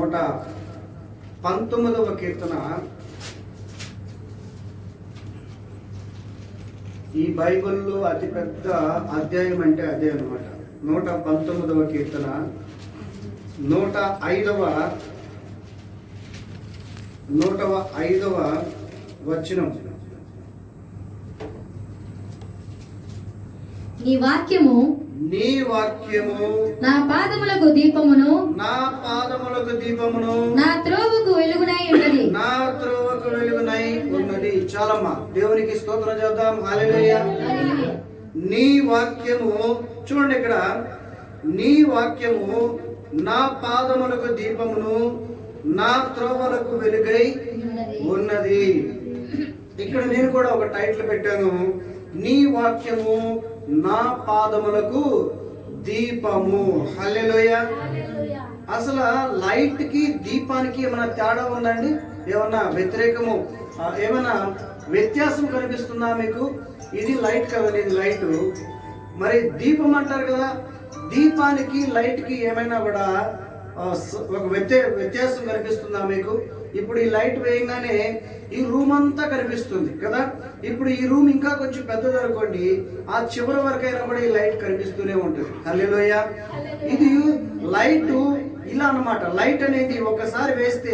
119వ కీర్తన. ఈ బైబిల్లో అతిపెద్ద అధ్యాయం అంటే అదే అన్నమాట. 119వ కీర్తన 105వ వచనం. నీ వాక్యము నా పాదములకు దీపమును నా త్రోవకు వెలుగునై ఉన్నది. చాలమ్మా, దేవునికి స్తోత్రం చేద్దాం. హల్లెలూయా. నీ వాక్యము చూడండి, ఇక్కడ నీ వాక్యము నా పాదములకు దీపమును నా త్రోవలకు వెలుగై ఉన్నది. ఇక్కడ నేను కూడా ఒక టైటిల్ పెట్టాను, నీ వాక్యము నా పాదములకు దీపము. హల్లెలూయా. అసలు లైట్ కి దీపానికి ఏమైనా తేడా ఉందండి? ఏమన్నా వ్యతిరేకము, ఏమైనా వ్యత్యాసం కనిపిస్తుందా మీకు? ఇది లైట్ కదండి, ఇది లైట్. మరి దీపం అంటారు కదా, దీపానికి లైట్ కి ఏమైనా కూడా ఒక వ్యత్యాసం కనిపిస్తుందా మీకు? ఇప్పుడు ఈ లైట్ వేయగానే ఈ రూమ్ అంతా కనిపిస్తుంది కదా. ఇప్పుడు ఈ రూమ్ ఇంకా కొంచెం పెద్దది అనుకోండి, ఆ చివరి వరకైనా కూడా ఈ లైట్ కనిపిస్తూనే ఉంటుంది. హల్లెలూయా. ఇది లైట్ ఇలా అన్నమాట. లైట్ అనేది ఒకసారి వేస్తే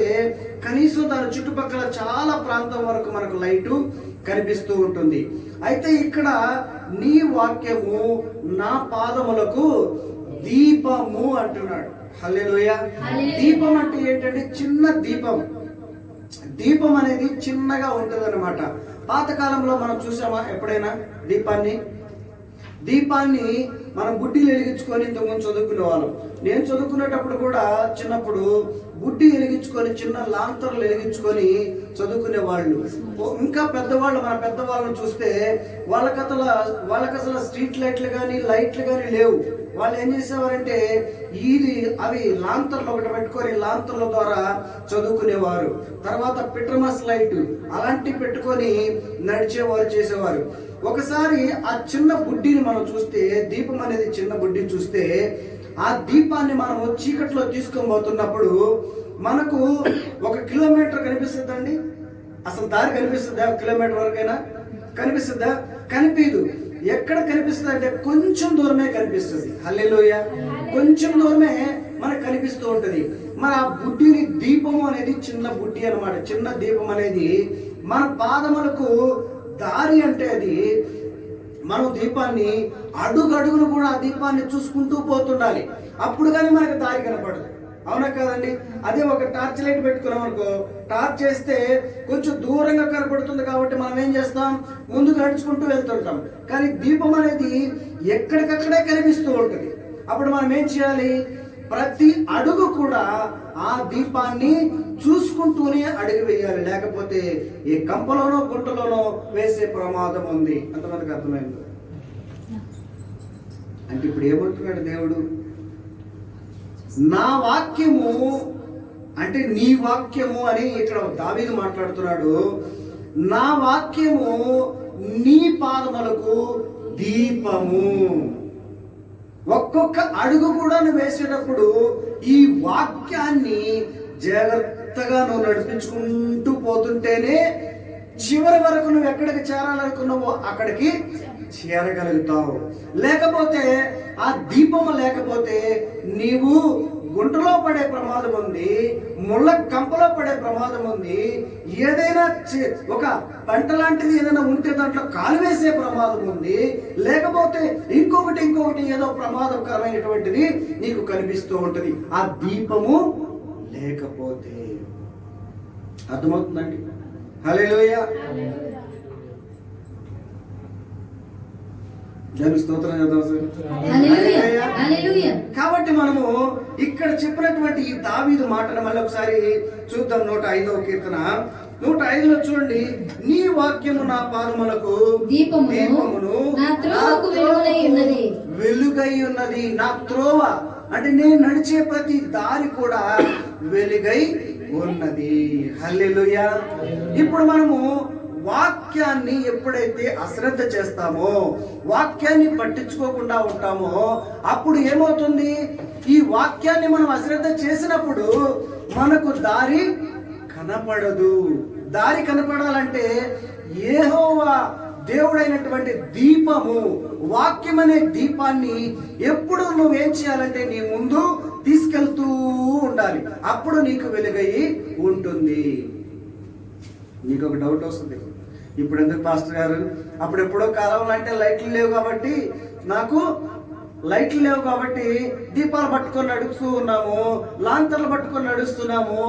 కనీసం దాని చుట్టుపక్కల చాలా ప్రాంతం వరకు మనకు లైట్ కనిపిస్తూ ఉంటుంది. అయితే ఇక్కడ నీ వాక్యము నా పాదములకు దీపము అంటున్నాడు. హల్లెలూయా. దీపం అంటే ఏంటంటే చిన్న దీపం. దీపం అనేది చిన్నగా ఉంటుంది అన్నమాట. పాతకాలంలో మనం చూసామా ఎప్పుడైనా దీపాన్ని మనం బుడ్డీలు వెలిగించుకొని ఇంతకుముందు చదువుకునే వాళ్ళం. నేను చదువుకునేటప్పుడు కూడా చిన్నప్పుడు బుడ్డి వెలిగించుకొని చిన్న లాంతర్లు వెలిగించుకొని చదువుకునే వాళ్ళు. ఇంకా పెద్దవాళ్ళు, మన పెద్దవాళ్ళని చూస్తే వాళ్ళకి అసలు స్ట్రీట్ లైట్లు కానీ లైట్లు కానీ లేవు. వాళ్ళు ఏం చేసేవారంటే అవి లాంతర్లు ఒకటి పెట్టుకొని లాంతర్ల ద్వారా చదువుకునేవారు. తర్వాత పిట్రమస్ లైట్ అలాంటివి పెట్టుకొని నడిచేవారు, చేసేవారు. ఒకసారి ఆ చిన్న బుడ్డిని మనం చూస్తే, దీపం అనేది చిన్న బుడ్డిని చూస్తే, ఆ దీపాన్ని మనం చీకట్లో తీసుకొని పోతున్నప్పుడు మనకు 1 కిలోమీటర్ కనిపిస్తుందండి. అసలు దారి కనిపిస్తుందా? కిలోమీటర్ వరకైనా కనిపిస్తుందా? కనిపించదు. ఎక్కడ కనిపిస్తుంది అంటే కొంచెం దూరమే కనిపిస్తుంది. హల్లెలూయా. కొంచెం దూరమే మనకు కనిపిస్తూ ఉంటుంది. మరి ఆ బుడ్డిని, దీపము అనేది చిన్న బుడ్డి అన్నమాట. చిన్న దీపం అనేది మన పాదములకు దారి. అంటే అది మనం దీపాన్ని అడుగడుగును కూడా ఆ దీపాన్ని చూసుకుంటూ పోతుండాలి. అప్పుడు కానీ మనకు దారి కనపడదు. అవునా కాదండి? అదే ఒక టార్చ్ లైట్ పెట్టుకున్నాం అనుకో, టార్చ్ చేస్తే కొంచెం దూరంగా కనపడుతుంది కాబట్టి మనం ఏం చేస్తాం, ముందుకు నడుచుకుంటూ వెళ్తుంటాం. కానీ దీపం అనేది ఎక్కడికక్కడే కనిపిస్తూ ఉంటుంది. అప్పుడు మనం ఏం చేయాలి? ప్రతి అడుగు కూడా ఆ దీపాన్ని చూసుకుంటూనే అడుగు వేయాలి. లేకపోతే ఈ కంపలోనో గుంటలోనో వేసే ప్రమాదం ఉంది. అంతమందికి అర్థమైంది? అంటే ఇప్పుడు ఏమంటున్నాడు దేవుడు? నా వాక్యము అంటే నీ వాక్యము అని ఇక్కడ దావీదు మాట్లాడుతున్నాడు. నా వాక్యము నీ పాదములకు దీపము. ఒక్కొక్క అడుగు కూడా నువ్వు వేసేటప్పుడు ఈ వాక్యాన్ని జాగ్రత్తగా నువ్వు నడిపించుకుంటూ పోతుంటేనే చివరి వరకు నువ్వు ఎక్కడికి చేరాలనుకున్నావో అక్కడికి చేరగలుగుతావు. లేకపోతే ఆ దీపము లేకపోతే నీవు గుంటలో పడే ప్రమాదం ఉంది, ముళ్ళ కంపలో పడే ప్రమాదం ఉంది. ఏదైనా ఒక పంట లాంటిది ఏదైనా ఉంటే దాంట్లో కాలు వేసే ప్రమాదం ఉంది. లేకపోతే ఇంకొకటి ఏదో ప్రమాదకరమైనటువంటిది నీకు కనిపిస్తూ ఉంటుంది ఆ దీపము లేకపోతే. అర్థమవుతుందండి? హల్లెలూయా. కాబట్టి మనము ఇక్కడ చెప్పినటువంటి ఈ దావీదు మాటను మళ్ళీ ఒకసారి చూద్దాం. 105వ కీర్తన 105లో చూడండి. నీ వాక్యము నా పాదములకు దీపమును వెలుగై ఉన్నది. నా త్రోవ అంటే నేను నడిచే ప్రతి దారి కూడా వెలుగై ఉన్నది. హల్లెలూయా. ఇప్పుడు మనము వాక్యాన్ని ఎప్పుడైతే అశ్రద్ధ చేస్తామో, వాక్యాన్ని పట్టించుకోకుండా ఉంటామో, అప్పుడు ఏమవుతుంది? ఈ వాక్యాన్ని మనం అశ్రద్ధ చేసినప్పుడు మనకు దారి కనపడదు. దారి కనపడాలంటే యెహోవా దేవుడైనటువంటి దీపము, వాక్యం అనే దీపాన్ని ఎప్పుడు నువ్వేం చేయాలంటే నీ ముందు తీసుకెళ్తూ ఉండాలి. అప్పుడు నీకు వెలుగై ఉంటుంది. నీకు ఒక డౌట్ వస్తుంది, ఇప్పుడు ఎందుకు పాస్టర్ గారు, అప్పుడెప్పుడో కాలంలో అంటే లైట్లు లేవు కాబట్టి దీపాలు పట్టుకొని నడుస్తూ ఉన్నాము, లాంతర్లు పట్టుకొని నడుస్తున్నాము,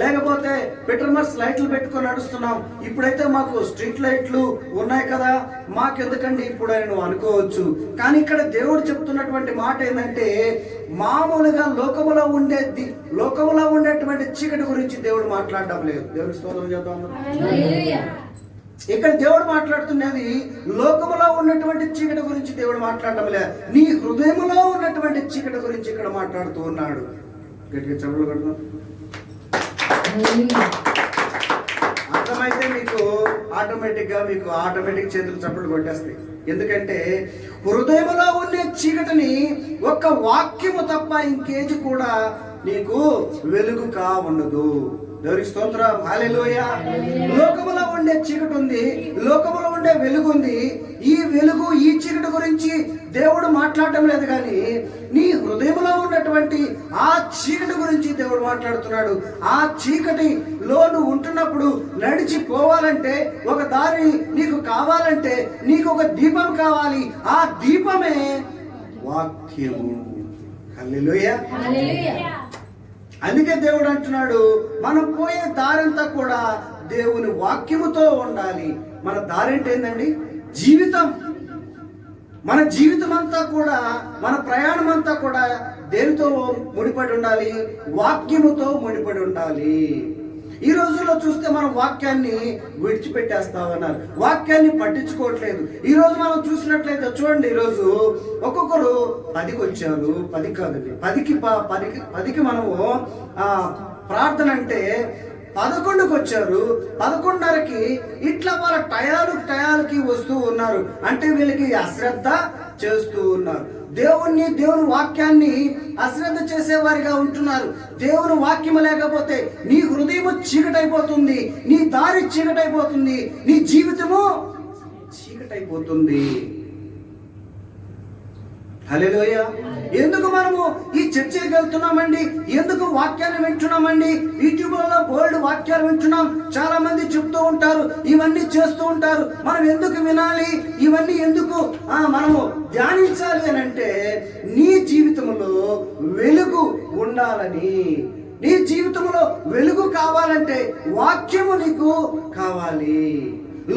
లేకపోతే పెట్రోమర్స్ లైట్లు పెట్టుకొని నడుస్తున్నాం. ఇప్పుడైతే మాకు స్ట్రీట్ లైట్లు ఉన్నాయి కదా, మాకెందుకండి ఇప్పుడు అని నువ్వు అనుకోవచ్చు. కానీ ఇక్కడ దేవుడు చెప్తున్నటువంటి మాట ఏంటంటే, మామూలుగా లోకములో ఉండేటువంటి చీకటి గురించి దేవుడు మాట్లాడడం లేదు. దేవుని స్తోత్రం చేద్దాం. ఇక్కడ దేవుడు మాట్లాడుతున్నది లోకములో ఉన్నటువంటి చీకటి గురించి దేవుడు మాట్లాడటం లేదు, నీ హృదయములో ఉన్నటువంటి చీకటి గురించి ఇక్కడ మాట్లాడుతూ ఉన్నాడు. గట్టిగా చెవులు కడదాం. అర్థమైతే మీకు ఆటోమేటిక్ చేతులు చప్పులు కొట్టేస్తాయి. ఎందుకంటే హృదయములో ఉండే చీకటిని ఒక్క వాక్యము తప్ప ఇంకేది కూడా నీకు వెలుగు ఉండదు. దేవునికి స్తోత్రం. హల్లెలూయా. లోకములో ఉండే చీకటి ఉంది, లోకములో ఉండే వెలుగు ఉంది. ఈ వెలుగు, ఈ చీకటి గురించి దేవుడు మాట్లాడటం లేదు, కానీ నీ హృదయంలో ఉన్నటువంటి ఆ చీకటి గురించి దేవుడు మాట్లాడుతున్నాడు. ఆ చీకటిలో నువ్వు ఉంటున్నప్పుడు నడిచిపోవాలంటే, ఒక దారి నీకు కావాలంటే, నీకు ఒక దీపం కావాలి. ఆ దీపమే వాక్యము. హల్లెలూయా. అందుకే దేవుడు అంటున్నాడు, మనం పోయే దారంతా కూడా దేవుని వాక్యముతో ఉండాలి. మన దారి అంటే ఏంటండి? జీవితం. మన జీవితం అంతా కూడా, మన ప్రయాణం అంతా కూడా దేనితో ముడిపడి ఉండాలి? వాక్యముతో ముడిపడి ఉండాలి. ఈ రోజుల్లో చూస్తే మనం వాక్యాన్ని విడిచిపెట్టేస్తామన్నారు, వాక్యాన్ని పట్టించుకోవట్లేదు. ఈ రోజు మనం చూసినట్లయితే చూడండి, ఈరోజు ఒక్కొక్కరు 10కి వచ్చారు, 10 కాదండి, 10కి మనము ప్రార్థన అంటే 11కి వచ్చారు, 11:30కి ఇట్లా వాళ్ళ టయాలకి వస్తూ ఉన్నారు. అంటే వీళ్ళకి అశ్రద్ధ చేస్తూ ఉన్నారు. దేవుని వాక్యాన్ని అశ్రద్ధ చేసేవారిగా ఉంటున్నారు. దేవుని వాక్యం లేకపోతే నీ హృదయము చీకటైపోతుంది, నీ దారి చీకటైపోతుంది, నీ జీవితము చీకటైపోతుంది. హల్లెలూయా. ఎందుకు మనము ఈ చర్చలకు వెళ్తున్నామండి? ఎందుకు వాక్యాన్ని వింటున్నామండి? యూట్యూబ్లలో బోల్డ్ వాక్యాలు వింటున్నాం. చాలా మంది చెప్తూ ఉంటారు, ఇవన్నీ చేస్తూ ఉంటారు. మనం ఎందుకు వినాలి? ఇవన్నీ ఎందుకు మనము ధ్యానించాలి అని అంటే, నీ జీవితంలో వెలుగు ఉండాలని, నీ జీవితంలో వెలుగు కావాలంటే వాక్యము నీకు కావాలి.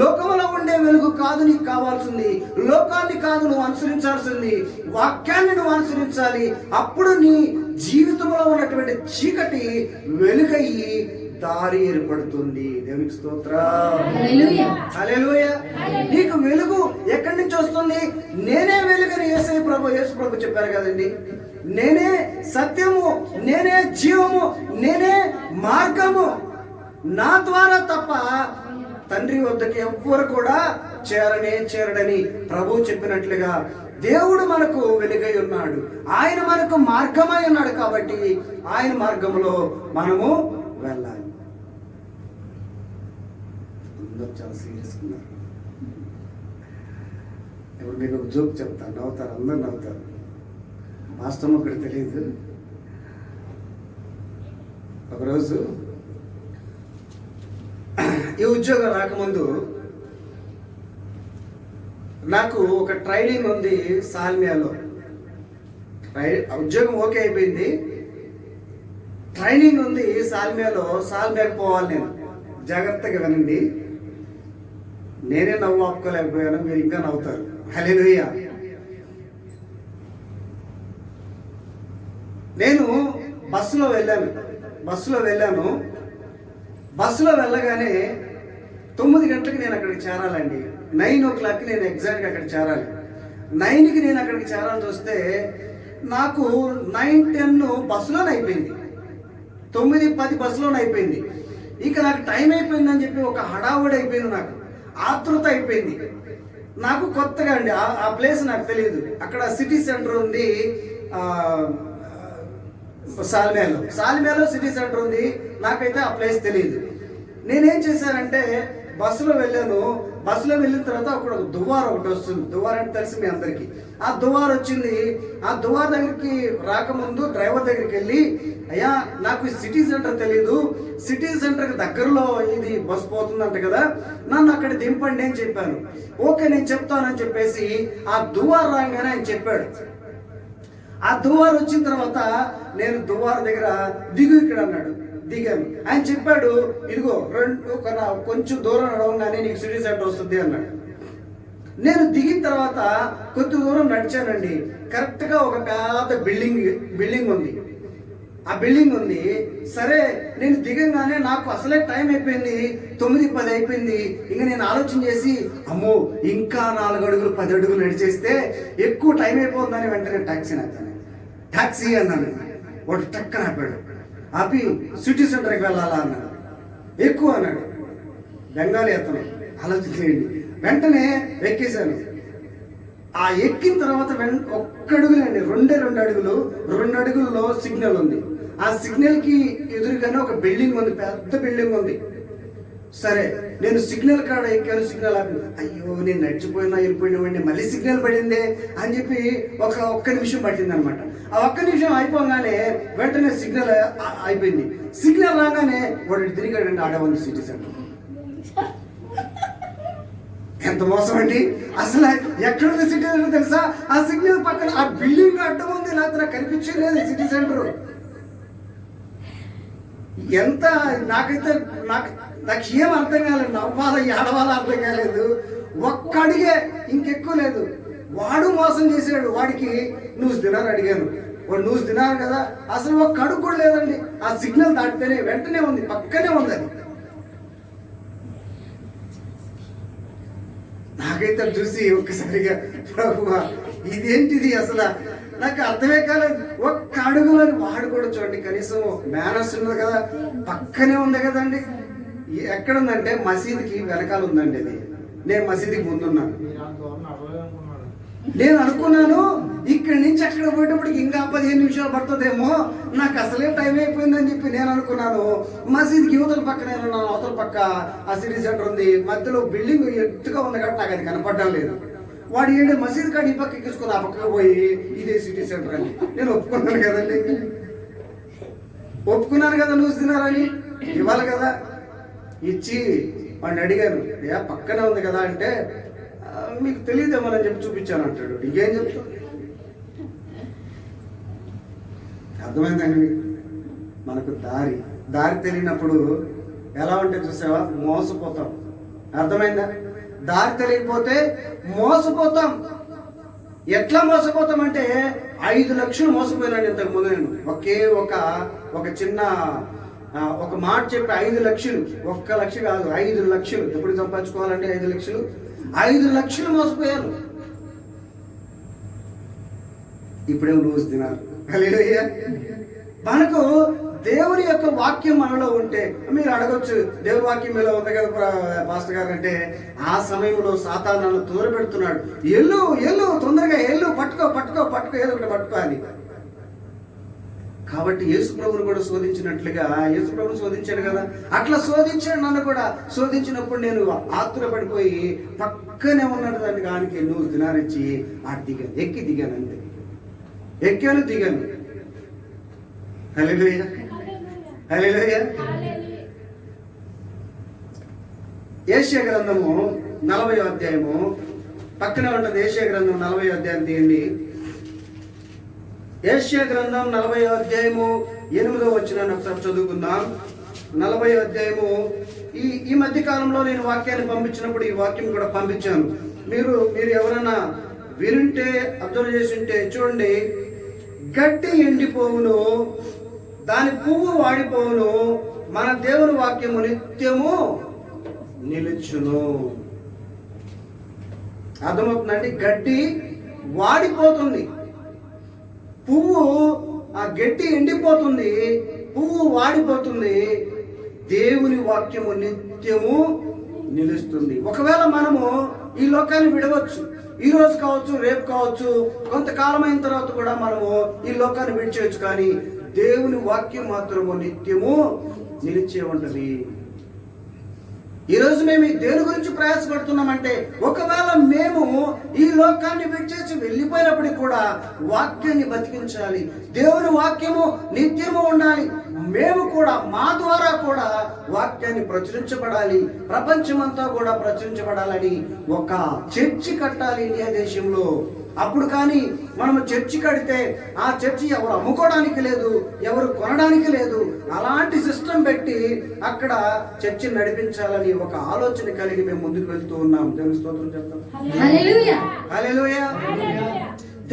లోకంలో ఉండే వెలుగు కాదు నీకు కావాల్సింది, లోకాన్ని కాదు నువ్వు అనుసరించాల్సింది, వాక్యాన్ని నువ్వు అనుసరించాలి. అప్పుడు నీ జీవితంలో ఉన్నటువంటి చీకటి వెలుగయ్యి దారి ఏర్పడుతుంది. దేవునికి స్తోత్రం. హల్లెలూయా. నీకు వెలుగు ఎక్కడి నుంచి వస్తుంది? నేనే వెలుగని యేసు ప్రభు చెప్పారు కదండి. నేనే సత్యము, నేనే జీవము, నేనే మార్గము, నా ద్వారా తప్ప తండ్రి వద్దకి ఎవ్వరు కూడా చేరడని ప్రభు చెప్పినట్లుగా దేవుడు మనకు వెలుగై ఉన్నాడు, ఆయన మనకు మార్గమై ఉన్నాడు. కాబట్టి ఆయన మార్గంలో మనము వెళ్ళాలి. అందరూ చాలా సీరియస్ ఉన్నారు. ఇప్పుడు మీకు ఒక జోక్ చెప్తాను, నవ్వుతారు, అందరు నవ్వుతారు. వాస్తవం ఒకటి తెలియదు. ఒకరోజు ఈ ఉద్యోగం రాకముందు నాకు ఒక ట్రైనింగ్ ఉంది సాల్మియాలో. ఉద్యోగం ఓకే అయిపోయింది, ట్రైనింగ్ ఉంది సాల్మియాకి పోవాలి. నేను జాగ్రత్తగా వినండి, నేనే నవ్వు ఆపుకోలేకపోయాను, మీరు ఇంకా నవ్వుతారు. హల్లెలూయా. నేను బస్సులో వెళ్ళాను. బస్సులో వెళ్ళగానే 9 గంటలకు నేను అక్కడికి చేరాలండి. 9 o'clock నేను ఎగ్జాక్ట్గా అక్కడ చేరాలి. 9కి నేను అక్కడికి చేరాల్సి వస్తే నాకు 9:10 బస్సులోనే అయిపోయింది, 9:10 బస్సులోనే అయిపోయింది. ఇక నాకు టైం అయిపోయిందని చెప్పి ఒక హడావుడి అయిపోయింది నాకు. ఆతృత అయిపోయింది. నాకు కొత్తగా అండి, ఆ ప్లేస్ నాకు తెలియదు. అక్కడ సిటీ సెంటర్ ఉంది, సాల్మేలో సిటీ సెంటర్ ఉంది. నాకైతే ఆ ప్లేస్ తెలియదు. నేనేం చేశానంటే బస్సులో వెళ్ళాను. బస్సులో వెళ్ళిన తర్వాత అక్కడ ఒక దువార్ ఒకటి వస్తుంది. దువార్ అంటే తెలిసి మీ అందరికీ. ఆ దువార్ వచ్చింది. ఆ దువార్ దగ్గరికి రాకముందు డ్రైవర్ దగ్గరికి వెళ్ళి, అయ్యా నాకు సిటీ సెంటర్ తెలీదు, సిటీ సెంటర్కి దగ్గరలో ఇది బస్ పోతుందంట కదా, నన్ను అక్కడ దింపండి అని చెప్పాను. ఓకే నేను చెప్తానని చెప్పేసి ఆ దువార్ రాగానే ఆయన చెప్పాడు. ఆ దువార్ వచ్చిన తర్వాత నేను దువార్ దగ్గర దిగు ఇక్కడ అన్నాడు. దిగాను. ఆయన చెప్పాడు, ఇదిగో కొంచెం దూరం నడవగానే నీకు సిటీ సెంటర్ వస్తుంది అన్నాడు. నేను దిగిన తర్వాత కొద్ది దూరం నడిచానండి. కరెక్ట్గా ఒక పెద్ద బిల్డింగ్ ఉంది. ఆ బిల్డింగ్ ఉంది. సరే నేను దిగంగానే నాకు అసలే టైం అయిపోయింది, 9:10 అయిపోయింది. ఇంకా నేను ఆలోచన చేసి, అమ్మో ఇంకా 4 అడుగులు 10 అడుగులు నడిచేస్తే ఎక్కువ టైం అయిపోతుందని వెంటనే టాక్సీ అన్నాను. వాడు టక్కన ఆపాడు. ఆపి సిటీ సెంటర్కి వెళ్ళాలా అన్నాడు. ఎక్కువ అన్నాడు. బెంగాలీ అతను, ఆలోచించండి. వెంటనే ఎక్కేశాను. ఆ ఎక్కిన తర్వాత ఒక్క అడుగులండి, 2 అడుగుల్లో సిగ్నల్ ఉంది. ఆ సిగ్నల్కి ఎదురుగానే ఒక బిల్డింగ్ ఉంది, పెద్ద బిల్డింగ్ ఉంది. సరే నేను సిగ్నల్ కాడ ఎక్కాను. సిగ్నల్ ఆపి, అయ్యో నేను వెళ్ళిపోయినామండి, మళ్ళీ సిగ్నల్ పడిందే అని చెప్పి ఒక్క నిమిషం పట్టింది అనమాట. ఆ ఒక్క నిమిషం అయిపోగానే వెంటనే సిగ్నల్ అయిపోయింది. సిగ్నల్ రాగానే వాడు తిరిగాడండి. ఆడ ఉంది సిటీ సెంటర్. ఎంత మోసం అండి! అసలు ఎక్కడుంది సిటీ సెంటర్ తెలుసా? ఆ సిగ్నల్ పక్కన ఆ బిల్డింగ్ అడ్డం ఉంది. లేకపోతే నాకు కనిపించలేదు సిటీ సెంటర్. ఎంత నాకైతే నాకు ఏం అర్థం కాలేదు. నవ్వాలా ఏడవాలా అర్థం కాలేదు. ఒక్క అడిగే, ఇంకెక్కువ లేదు. వాడు మోసం చేసాడు. వాడికి న్యూస్ తినారు అడిగాను. వాడు న్యూస్ తినారు కదా, అసలు ఒక్క అడుగు కూడా లేదండి. ఆ సిగ్నల్ దాటితేనే వెంటనే ఉంది, పక్కనే ఉంది. అది నాకైతే చూసి ఒక్కసారిగా ప్రభువా ఇదేంటిది అసలు నాకు అర్థమే కాలేదు. ఒక్క అడుగులని వాడు కూడా చూడండి, కనీసం మేనర్స్ ఉన్నది కదా, పక్కనే ఉంది కదండి. ఎక్కడుందంటే మసీదుకి వెనకాల ఉందండి. అది నేను మసీదుకి ముందున్నాను. నేను అనుకున్నాను ఇక్కడి నుంచి అక్కడ పోయేటప్పటికి ఇంకా 15 నిమిషాలు పడుతుందేమో, నాకు అసలే టైం అయిపోయిందని చెప్పి నేను అనుకున్నాను. మసీదుకి యువతల పక్కనే ఉన్నాను. అవతల పక్క ఆ సిటీ సెంటర్ ఉంది. మధ్యలో బిల్డింగ్ ఎత్తుగా ఉంది కాబట్టి నాకు అది కనపడడం లేదు. వాడు ఏడు మసీదు కాడ ఈ పక్క ఎక్కించుకుని ఆ పక్కకు పోయి ఇదే సిటీ సెంటర్ అని నేను ఒప్పుకున్నాను కదండి. ఒప్పుకున్నాను కదా, న్యూస్ తినారని ఇవ్వాలి కదా. ఇచ్చి వాడిని అడిగాను, ఏ పక్కనే ఉంది కదా అంటే, మీకు తెలియదేమో అని చెప్పి చూపించాను అంటాడు. ఇంకేం చెప్తా? అర్థమైందండి మీకు? మనకు దారి తెలియనప్పుడు ఎలా ఉంటే చూసావా, మోసపోతాం. అర్థమైందా? దారి తెలియకపోతే మోసపోతాం. ఎట్లా మోసపోతాం అంటే 5 లక్షలు మోసపోయినాడు ఇంతకు ముందు నేను. ఒకే ఒక చిన్న ఒక మాట చెప్పి 5 లక్షలు, 1 లక్ష కాదు 5 లక్షలు. ఎప్పుడు సంపాదించుకోవాలంటే 5 లక్షలు, 5 లక్షలు మోసపోయాను. ఇప్పుడేమో రోజు తినాలి. హల్లెలూయా. మనకు దేవుని యొక్క వాక్యం మనలో ఉంటే, మీరు అడగొచ్చు దేవుని వాక్యం మీలో ఉంది కదా పాస్టర్ గారు అంటే, ఆ సమయంలో సాతాను నన్ను తోరబెడుతున్నాడు. ఎల్లు తొందరగా ఎల్లు, పట్టుకో ఏదో ఒకటి పట్టుకో అని. కాబట్టి యేసు ప్రభువును కూడా శోధించినట్లుగా యేసు ప్రభువును శోధించాడు కదా, అట్లా శోధించాడు నన్ను కూడా. శోధించినప్పుడు నేను ఆతురపడిపోయి పక్కనే ఉన్నాడు దాన్ని దానికి నువ్వు దినారిచ్చి దిగాను అంతే. ఎక్కాను దిగాను. హల్లెలూయా, హల్లెలూయా. యెషయా గ్రంథము 40వ అధ్యాయము పక్కనే ఉంటుంది. యెషయా గ్రంథం 40వ అధ్యాయం తీయండి. యెషయా గ్రంథం 40వ అధ్యాయము 8వ వచనాన్ని ఒకసారి చదువుకుందాం. 40వ అధ్యాయము ఈ మధ్య కాలంలో నేను వాక్యాన్ని పంపించినప్పుడు ఈ వాక్యం కూడా పంపించాను. మీరు ఎవరైనా వినుంటే, అబ్జర్వ్ చేసి ఉంటే చూడండి. గడ్డి ఎండిపోవును, దాని పువ్వు వాడిపోవును, మన దేవుని వాక్యము నిత్యము నిలుచును. అర్థమవుతుందండి? గడ్డి వాడిపోతుంది, పువ్వు ఆ గడ్డి ఎండిపోతుంది, పువ్వు వాడిపోతుంది. దేవుని వాక్యము నిత్యము నిలుస్తుంది. ఒకవేళ మనము ఈ లోకాన్ని విడవచ్చు, ఈ రోజు కావచ్చు, రేపు కావచ్చు, కొంతకాలం అయిన తర్వాత కూడా మనము ఈ లోకాన్ని విడిచేయచ్చు. కానీ దేవుని వాక్యం మాత్రము నిత్యము నిలిచే ఉంటది. ఈరోజు మేము దేని గురించి ప్రయాసపడుతున్నామంటే, ఒకవేళ మేము ఈ లోకాన్ని విడిచేసి వెళ్ళిపోయినప్పటికీ కూడా వాక్యాన్ని బతికించాలి. దేవుని వాక్యము నిత్యము ఉండాలి. మేము కూడా మా ద్వారా కూడా వాక్యాన్ని ప్రచురించబడాలి, ప్రపంచమంతా కూడా ప్రచురించబడాలని ఒక చర్చి కట్టాలి ఇండియా దేశంలో. అప్పుడు కానీ మనము చర్చి కడితే ఆ చర్చి ఎవరు అమ్ముకోవడానికి లేదు, ఎవరు కొనడానికి లేదు. అలాంటి సిస్టమ్ పెట్టి అక్కడ చర్చిని నడిపించాలని ఒక ఆలోచన కలిగి మేము ముందుకు వెళ్తూ ఉన్నాం. దేవుని స్తోత్రం చెప్తాం. హల్లెలూయా. హల్లెలూయా.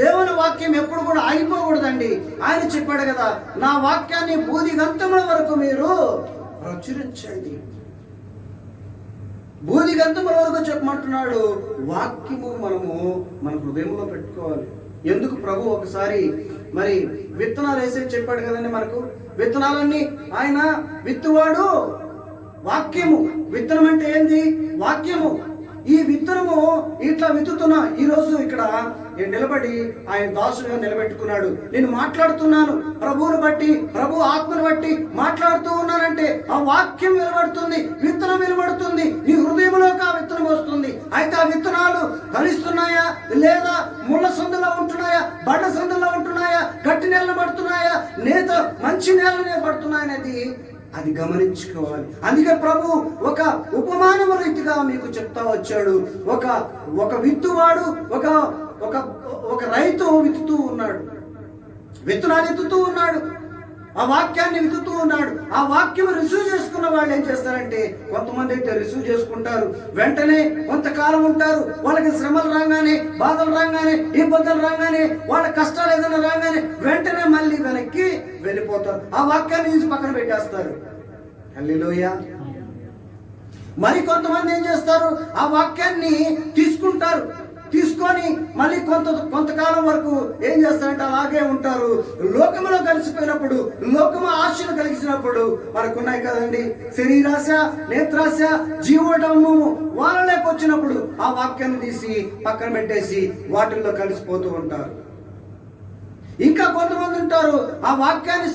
దేవుని వాక్యం ఎప్పుడు కూడా ఆగిపోకూడదండి. ఆయన చెప్పాడు కదా, నా వాక్యాన్ని భూదిగంతముల వరకు మీరు ప్రచురించండి. భూదిగంతముల వరకు చెప్పమంటున్నాడు. వాక్యము మనము మన హృదయంలో పెట్టుకోవాలి. ఎందుకు ప్రభు ఒకసారి మరి విత్తనాలు వేసే చెప్పాడు కదండి. మనకు విత్తనాలన్నీ ఆయన విత్తువాడు వాక్యము. విత్తనం అంటే ఏంది? వాక్యము. ఈ విత్తనము ఇట్లా విత్తుతున్నా ఈ రోజు ఇక్కడ నిలబడి ఆయన దాసుగా నిలబెట్టుకున్నాడు. నేను మాట్లాడుతున్నాను ప్రభువుని బట్టి, ప్రభు ఆత్మను బట్టి మాట్లాడుతూ ఉన్నానంటే ఆ వాక్యం వెలువడుతుంది, విత్తనం వెలువడుతుంది, నీ హృదయంలోకి ఆ విత్తనం వస్తుంది. అయితే ఆ విత్తనాలు కలుస్తున్నాయా లేదా ముళ్ళ సందులో ఉంటున్నాయా, బండ సందులో ఉంటున్నాయా, గట్టి నేలను పడుతున్నాయా, నేత మంచి నేలనే పడుతున్నాయనేది అది గమనించుకోవాలి. అందుకే ప్రభు ఒక ఉపమానము రీతిగా మీకు చెప్తా వచ్చాడు. ఒక విత్తువాడు ఒక రైతు విత్తుతూ ఉన్నాడు, విత్తనాలు ఎత్తుతూ ఉన్నాడు, ఆ వాక్యాన్ని విత్తుతూ ఉన్నాడు. ఆ వాక్యం రిసీవ్ చేసుకున్న వాళ్ళు ఏం చేస్తారంటే, కొంతమంది అయితే రిసీవ్ చేసుకుంటారు, వెంటనే కొంతకాలం ఉంటారు. వాళ్ళకి శ్రమలు రాగానే, బాధలు రాగానే, ఇబ్బందులు రాగానే, వాళ్ళ కష్టాలు ఏదైనా రాగానే వెంటనే మళ్ళీ వెనక్కి వెళ్ళిపోతారు. ఆ వాక్యాన్ని తీసి పక్కన పెట్టేస్తారు. హల్లెలూయా. మరి కొంతమంది ఏం చేస్తారు, ఆ వాక్యాన్ని తీసుకొని మళ్ళీ కొంతకాలం వరకు ఏం చేస్తారంటే అలాగే ఉంటారు. లోకములో కలిసిపోయినప్పుడు, లోకము ఆశలు కలిగినప్పుడు మనకున్నాయి కదండి, శరీరాశ, నేత్రాశ, జీవోడము వాళ్ళలోకి వచ్చినప్పుడు ఆ వాక్యాన్ని తీసి పక్కన పెట్టేసి వాటిల్లో కలిసిపోతూ ఉంటారు. ఇంకా కొంతమంది ఉంటారు, ఆ వాక్యాన్ని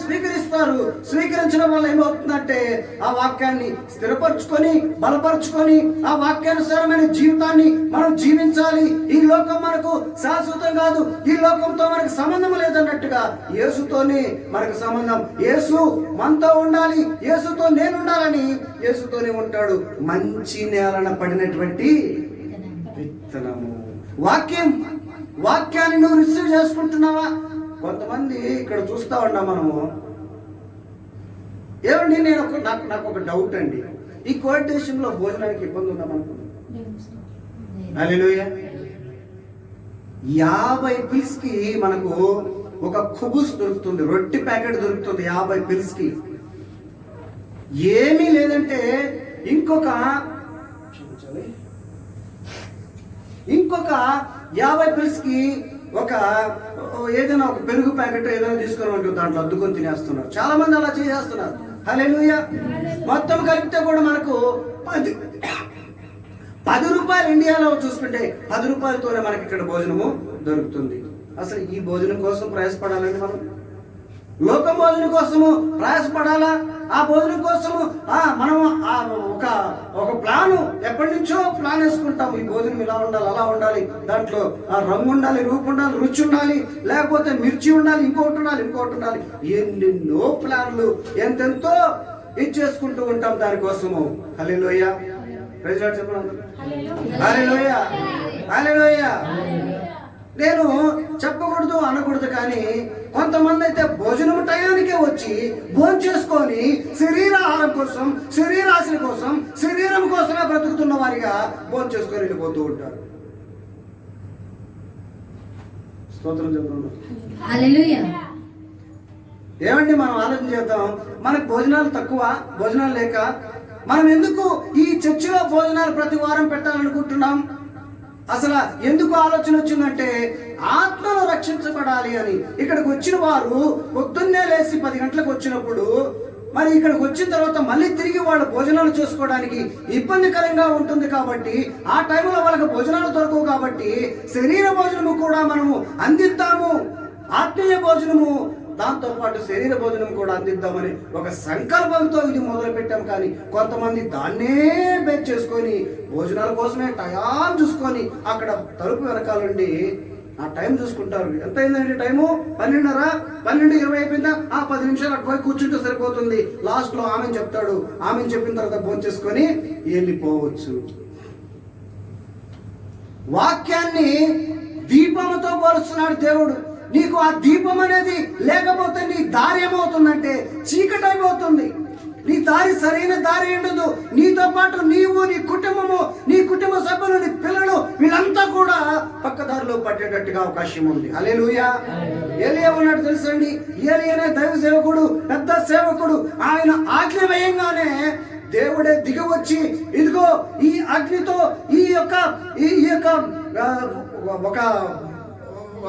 స్వీకరించడం వల్ల ఏమవుతుందంటే, ఆ వాక్యాన్ని స్థిరపరచుకొని బలపరుచుకొని ఆ వాక్యానుసారమైన జీవితాన్ని మనం జీవించాలి. ఈ లోకం మనకు శాశ్వతం కాదు, ఈ లోకంతో మనకు సంబంధం లేదన్నట్టుగా యేసుతోనే మనకు సంబంధం. యేసు మనతో ఉండాలి, యేసుతో నేను ఉండాలని యేసుతోనే ఉంటాడు. మంచి నేలన పడినటువంటి విత్తనము వాక్యాన్ని నువ్వు రిసీవ్ చేసుకుంటున్నావా? కొంతమంది ఇక్కడ చూస్తా ఉన్నాం మనము. ఏమండి, నాకు ఒక డౌట్ అండి, ఈ కోవిడ్ దేశంలో భోజనానికి ఇబ్బంది ఉందా మనకు? హల్లెలూయా. 50 పిల్స్కి మనకు ఒక ఖుబూస్ దొరుకుతుంది, రొట్టె ప్యాకెట్ దొరుకుతుంది 50 పిల్స్కి. ఏమీ లేదంటే ఇంకొక 50 పిల్స్కి ఏదైనా ఒక పెరుగు ప్యాకెట్ ఏదైనా తీసుకొని ఉంటుంది, దాంట్లో అద్దుకొని తినేస్తున్నారు. చాలా మంది అలా చేసేస్తున్నారు. హల్లెలూయా. మొత్తం కలిపితే కూడా మనకు 10 రూపాయలు. ఇండియాలో చూసుకుంటే 10 రూపాయలతోనే మనకి ఇక్కడ భోజనము దొరుకుతుంది. అసలు ఈ భోజనం కోసం ప్రయాసపడాలండి మనం? లోకం భోజనం కోసము ప్రయాసపడాలా? ఆ భోజనం కోసము మనం ఒక ప్లాను ఎప్పటి నుంచో ప్లాన్ వేసుకుంటాం. ఈ భోజనం ఇలా ఉండాలి, అలా ఉండాలి, దాంట్లో రంగు ఉండాలి, రూపు ఉండాలి, రుచి ఉండాలి, లేకపోతే మిర్చి ఉండాలి, ఇంకోటి ఉండాలి. ఎన్నెన్నో ప్లాన్లు ఎంతెంతో ఇచ్చేసుకుంటూ ఉంటాం దానికోసము. హల్లెలూయా. ప్రైజ్ లార్డ్ చెప్పండి. హల్లెలూయా. హల్లెలూయా. నేను చెప్పకూడదు అనకూడదు, కానీ కొంతమంది అయితే భోజనం టయానికే వచ్చి భోజనం చేసుకొని శరీరాహారం కోసం, శరీరాశల కోసం, శరీరం కోసమే బ్రతుకుతున్న వారిగా భోజనం చేసుకొని వెళ్ళిపోతూ ఉంటారు. స్తోత్రం చెప్తున్నాం. హల్లెలూయా. ఏమండి, మనం ఆలోచన చేద్దాం. మనకు భోజనాలు తక్కువ, భోజనాలు లేక మనం ఎందుకు ఈ చర్చిలో భోజనాలు ప్రతి వారం పెట్టాలనుకుంటున్నాం? అసలు ఎందుకు ఆలోచన వచ్చిందంటే, ఆత్మను రక్షించబడాలి అని. ఇక్కడికి వచ్చిన వారు పొద్దున్నే లేచి 10 గంటలకు వచ్చినప్పుడు మరి ఇక్కడికి వచ్చిన తర్వాత మళ్ళీ తిరిగి వాళ్ళు భోజనాలు చేసుకోవడానికి ఇబ్బందికరంగా ఉంటుంది కాబట్టి ఆ టైంలో వాళ్ళకి భోజనాలు దొరకవు కాబట్టి శరీర భోజనము కూడా మనము అందిద్దాము, ఆత్మీయ భోజనము దాంతో పాటు శరీర భోజనం కూడా అందిద్దామని ఒక సంకల్పంతో ఇది మొదలు పెట్టాం. కానీ కొంతమంది దాన్నే బేక్ చేసుకొని భోజనాల కోసమే టయాలు చూసుకొని అక్కడ తలుపు వెనకాలండి ఆ టైం చూసుకుంటారు. ఎంత అయిందండి టైము? 12:30, 12:20 అయిపోయిందా? 10 నిమిషాలు అటు పోయి కూర్చుంటే సరిపోతుంది. లాస్ట్ లో ఆమె చెప్తాడు, ఆమె చెప్పిన తర్వాత భోజనం చేసుకొని వెళ్ళిపోవచ్చు. వాక్యాన్ని దీపముతో పోలుస్తున్నాడు దేవుడు. నీకు ఆ దీపం అనేది లేకపోతే నీ దారి ఏమవుతుందంటే చీకటి అయిపోతుంది. నీ దారి సరైన దారి ఉండదు. నీతో పాటు నీవు, నీ కుటుంబము, నీ కుటుంబ సభ్యులు, నీ పిల్లలు వీళ్ళంతా కూడా పక్కదారిలో పట్టేటట్టుగా అవకాశం ఉంది. హల్లెలూయా. ఏలియా ఉన్నాడు తెలుసండి. ఏలియా అనే దైవ సేవకుడు, పెద్ద సేవకుడు. ఆయన ఆజ్ఞ వేయంగానే దేవుడే దిగి వచ్చి ఇదిగో ఈ అగ్నితో ఈ యొక్క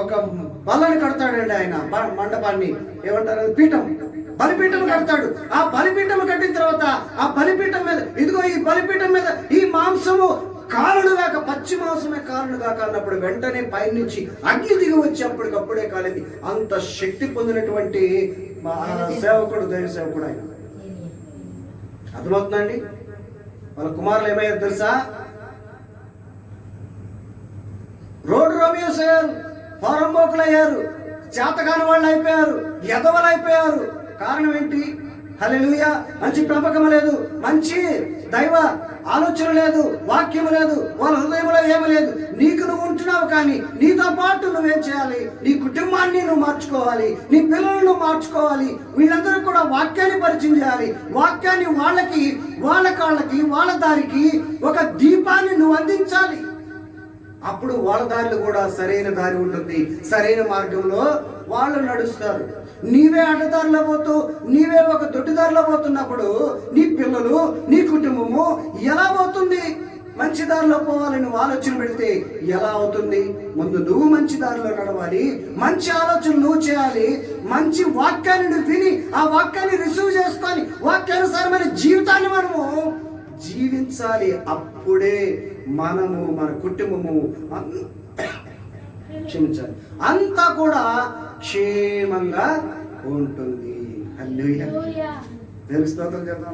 ఒక బల్లని కడతాడండి. ఆయన మండపాన్ని ఏమంటారు, పీఠం, బలిపీఠం కడతాడు. ఆ బలిపీఠం కట్టిన తర్వాత ఆ బలిపీఠం మీద ఇదిగో ఈ బలిపీఠం మీద ఈ మాంసము కాలును గాక, పచ్చి మాంసమే కాలును గాక అన్నప్పుడు వెంటనే పైనుంచి అగ్ని దిగి వచ్చి అప్పటికప్పుడే కాలింది. అంత శక్తి పొందినటువంటి సేవకుడు, దైవ సేవకుడు ఆయన. అర్థమవుతుందండి? వాళ్ళ కుమారులు ఏమయ్యారు తెలుసా? రోడ్డు రోమియోస్ అయ్యారు, పోరంబోకులు అయ్యారు, చేతకాని వాళ్ళు అయిపోయారు, ఎదవలు అయిపోయారు. కారణం ఏంటి? హల్లెలూయా. మంచి పెంపకం లేదు, మంచి దైవ ఆలోచన లేదు, వాక్యం లేదు, వాళ్ళ హృదయంలో ఏమీ లేదు. నీకు నువ్వు ఉంటున్నావు, కానీ నీతో పాటు నువ్వేం చేయాలి? నీ కుటుంబాన్ని నువ్వు మార్చుకోవాలి, నీ పిల్లలను మార్చుకోవాలి. వీళ్ళందరూ కూడా వాక్యాన్ని పరిచయం చేయాలి. వాక్యాన్ని వాళ్ళకి, వాళ్ళ కాళ్ళకి, వాళ్ళ దారికి ఒక దీపాన్ని నువ్వు అందించాలి. అప్పుడు వాళ్ళ దారిలో కూడా సరైన దారి ఉంటుంది, సరైన మార్గంలో వాళ్ళు నడుస్తారు. నీవే అడ్డదారిలో పోతూ, నీవే ఒక దొడ్డిదారిలో పోతున్నప్పుడు నీ పిల్లలు, నీ కుటుంబము ఎలా పోతుంది? మంచి దారిలో పోవాలని నువ్వు ఆలోచన పెడితే ఎలా అవుతుంది? ముందు నువ్వు మంచి దారిలో నడవాలి, మంచి ఆలోచన నువ్వు చేయాలి, మంచి వాక్యాన్ని నువ్వు విని ఆ వాక్యాన్ని రిసీవ్ చేసుకొని వాక్యానుసారమైన జీవితాన్ని మనము జీవించాలి. అప్పుడే మనము, మన కుటుంబము క్షమించాలి, అంతా కూడా క్షేమంగా ఉంటుంది. హల్లెలూయా. దేవుని స్తోత్రం చెప్తాం.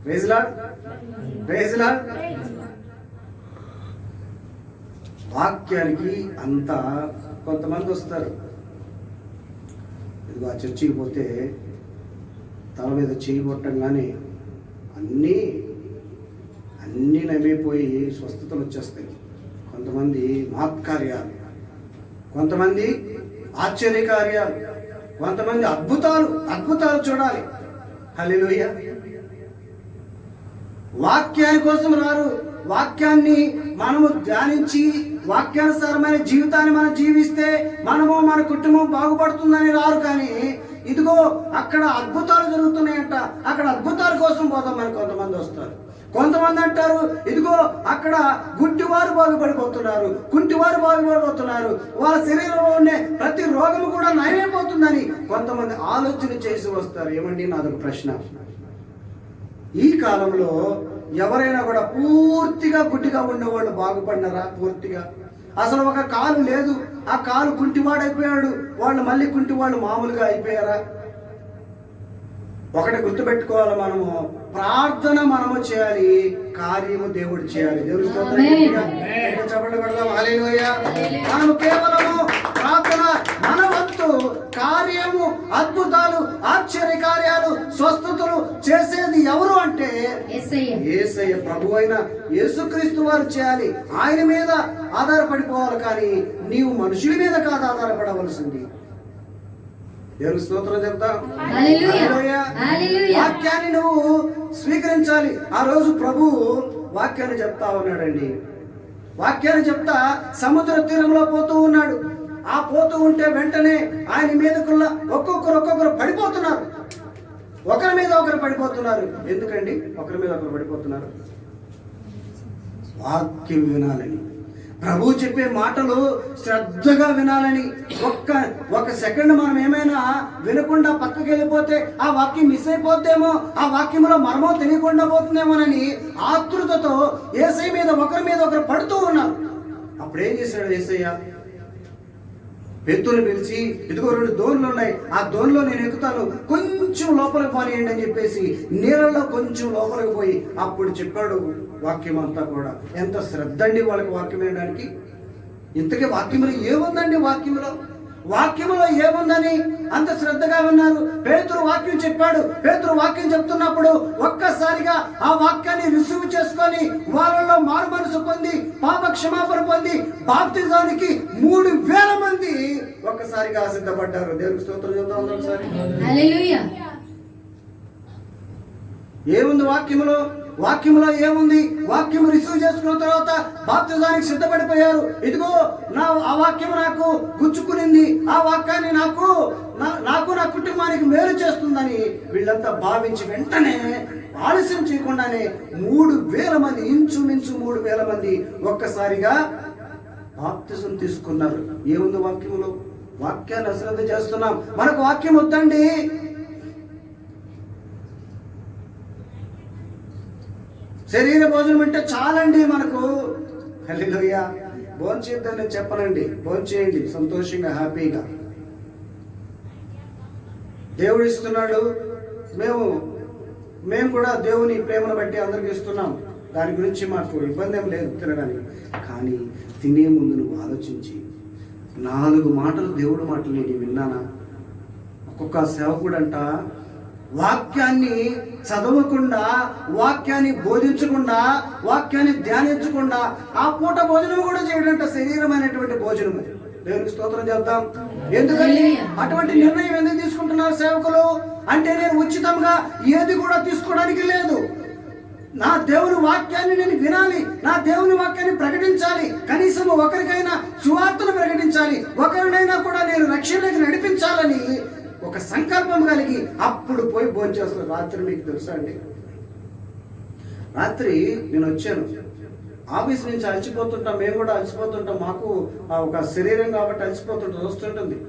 Praise Lord, praise Lord. వాక్యానికి అంతా కొంతమంది వస్తారు. ఇదిగో ఆ చర్చికి పోతే తల మీద చేయి కొట్టంగానే అన్నీ నమైపోయి స్వస్థతలు వచ్చేస్తాయి. కొంతమంది మహత్కార్యాలు, కొంతమంది ఆశ్చర్యకార్యాలు, కొంతమంది అద్భుతాలు చూడాలి. హల్లెలూయా. వాక్యాని కోసం రారు. వాక్యాన్ని మనము ధ్యానించి వాక్యానుసారమైన జీవితాన్ని మనం జీవిస్తే మనము, మన కుటుంబం బాగుపడుతుందని రారు. కానీ ఇదిగో అక్కడ అద్భుతాలు జరుగుతున్నాయంట, అక్కడ అద్భుతాల కోసం పోదామని కొంతమంది వస్తారు. కొంతమంది అంటారు ఇదిగో అక్కడ గుడ్డివారు బాగుపడిపోతున్నారు, కుంటివారు బాగుపడిపోతున్నారు, వాళ్ళ శరీరంలో ఉండే ప్రతి రోగము కూడా నయమైపోతుందని కొంతమంది ఆలోచన చేసి వస్తారు. ఏమండి, నాదొక ప్రశ్న. ఈ కాలంలో ఎవరైనా కూడా పూర్తిగా గుడ్డిగా ఉండేవాళ్ళు బాగుపడినారా? పూర్తిగా అసలు ఒక కాలు లేదు, ఆ కాలు కుంటివాడైపోయాడు, వాళ్ళు మళ్ళీ కుంటివాళ్ళు మామూలుగా అయిపోయారా? ఒకటి గుర్తుపెట్టుకోవాలి, మనము ప్రార్థన మనము చేయాలి, కార్యము దేవుడు చేయాలి. దేవుడి స్తోత్రం. చెప్పండి కొడదాం. హల్లెలూయా. మనము కేవలము ప్రార్థన, మన వంతు కార్యము, అద్భుతాలు, ఆశ్చర్య కార్యాలు, స్వస్థతలు చేసేది ఎవరు అంటే యేసయ్య, ప్రభు అయిన యేసుక్రీస్తు వారు చేయాలి. ఆయన మీద ఆధారపడిపోవాలి, కానీ నీవు మనుషుల మీద కాదు ఆధారపడవలసింది. దేవుని స్తోత్రం చెప్తా. వాక్యాన్ని నువ్వు స్వీకరించాలి. ఆ రోజు ప్రభు వాక్యాన్ని చెప్తా ఉన్నాడండి. వాక్యాన్ని చెప్తా సముద్ర తీరంలో పోతూ ఉన్నాడు. ఆ పోతూ ఉంటే వెంటనే ఆయన మీదకుள்ள ఒక్కొక్కరు పడిపోతున్నారు. ఒకరి మీద ఒకరు పడిపోతున్నారు. ఎందుకండి ఒకరి మీద ఒకరు పడిపోతున్నారు? వాక్యం వినాలని. ప్రభు చెప్పే మాటలు శ్రద్ధగా వినాలని. ఒక సెకండ్ మనం ఏమైనా వినకుండా పక్కకి వెళ్ళిపోతే ఆ వాక్యం మిస్ అయిపోతేమో, ఆ వాక్యంలో మర్మం తెలియకుండా పోతుందేమోనని ఆతృతతో యేసయ్య మీద ఒకరు పడుతూ ఉన్నారు. అప్పుడు ఏం చేశాడు యేసయ్య? పేతురుని పిలిచి, ఇదిగో 2 దోణులు ఉన్నాయి, ఆ దోణిలో నేను ఎక్కుతాను, కొంచెం లోపలికి పోనీయండి అని చెప్పేసి నీళ్ళలో కొంచెం లోపలికి పోయి అప్పుడు చెప్పాడు వాక్యం అంతా కూడా. ఎంత శ్రద్ధ అండి వాళ్ళకి వాక్యం వినడానికి. ఇంతకీ వాక్యంలో ఏముందండి? వాక్యంలో ఏముందని అంత శ్రద్ధగా విన్నారు. పేతురు వాక్యం చెప్పాడు. పేతురు వాక్యం చెప్తున్నప్పుడు ఒక్కసారిగా ఆ వాక్యాన్ని రిసీవ్ చేసుకొని వాళ్ళలో మారు మనసు పొంది పాప క్షమాపణ పొంది బాప్తిజానికి 3,000 మంది ఒక్కసారిగా సిద్ధపడ్డారు. దేవునికి స్తోత్రం చెప్తాం ఒకసారి. హల్లెలూయా. ఏముంది వాక్యములో ఏముంది? వాక్యము రిసీవ్ చేసుకున్న తర్వాత బాప్తిజానికి సిద్ధపడిపోయారు. ఇదిగో ఆ వాక్యము నాకు గుచ్చుకునింది, ఆ వాక్యాన్ని నాకు నా కుటుంబానికి మేలు చేస్తుందని వీళ్ళంతా భావించి వెంటనే ఆలస్యం చేయకుండానే 3,000 మంది, ఇంచుమించు 3,000 మంది ఒక్కసారిగా బాప్తిజం తీసుకున్నారు. ఏముంది వాక్యములో? వాక్యాన్ని అశ్రద్ధ చేస్తున్నాం. మనకు వాక్యం వద్దండి. శరీర భోజనం అంటే చాలండి మనకు. హల్లెలూయా. భోంచేద్దాం నేను చెప్పనండి, భోంచేయండి సంతోషంగా హ్యాపీగా. దేవుడు ఇస్తున్నాడు, మేము కూడా దేవుని ప్రేమను బట్టి అందరికి ఇస్తున్నాం. దాని గురించి మాకు ఇబ్బంది ఏం లేదు తినడానికి. కానీ తినే ముందు నువ్వు ఆలోచించి 4 మాటలు దేవుడి మాటలు నేను విన్నానా? ఒక్కొక్క సేవకుడంట వాక్యాన్ని చదవకుండా, వాక్యాన్ని బోధించకుండా, వాక్యాన్ని ధ్యానించకుండా ఆ పూట భోజనం కూడా చేయడంట. శరీరమైనటువంటి భోజనం. దేవునికి స్తోత్రం చెప్తాం. ఎందుకని అటువంటి నిర్ణయం ఎందుకు తీసుకుంటున్నారు సేవకులు అంటే, నేను ఉచితంగా ఏది కూడా తీసుకోవడానికి లేదు. నా దేవుని వాక్యాన్ని నేను వినాలి, నా దేవుని వాక్యాన్ని ప్రకటించాలి, కనీసం ఒకరికైనా సువార్తను ప్రకటించాలి, ఒకరినైనా కూడా నేను రక్షణకి నడిపించాలని ఒక సంకల్పం కలిగి అప్పుడు పోయి భోంచేస్తాను. రాత్రి మీకు తెలుసా అండి, రాత్రి నేను వచ్చాను ఆఫీస్ నుంచి, అలసిపోతుంటాం, మేము కూడా అలసిపోతుంటాం, మాకు ఒక శరీరం కాబట్టి అలసిపోతుంటుంది, వస్తుంటుంది.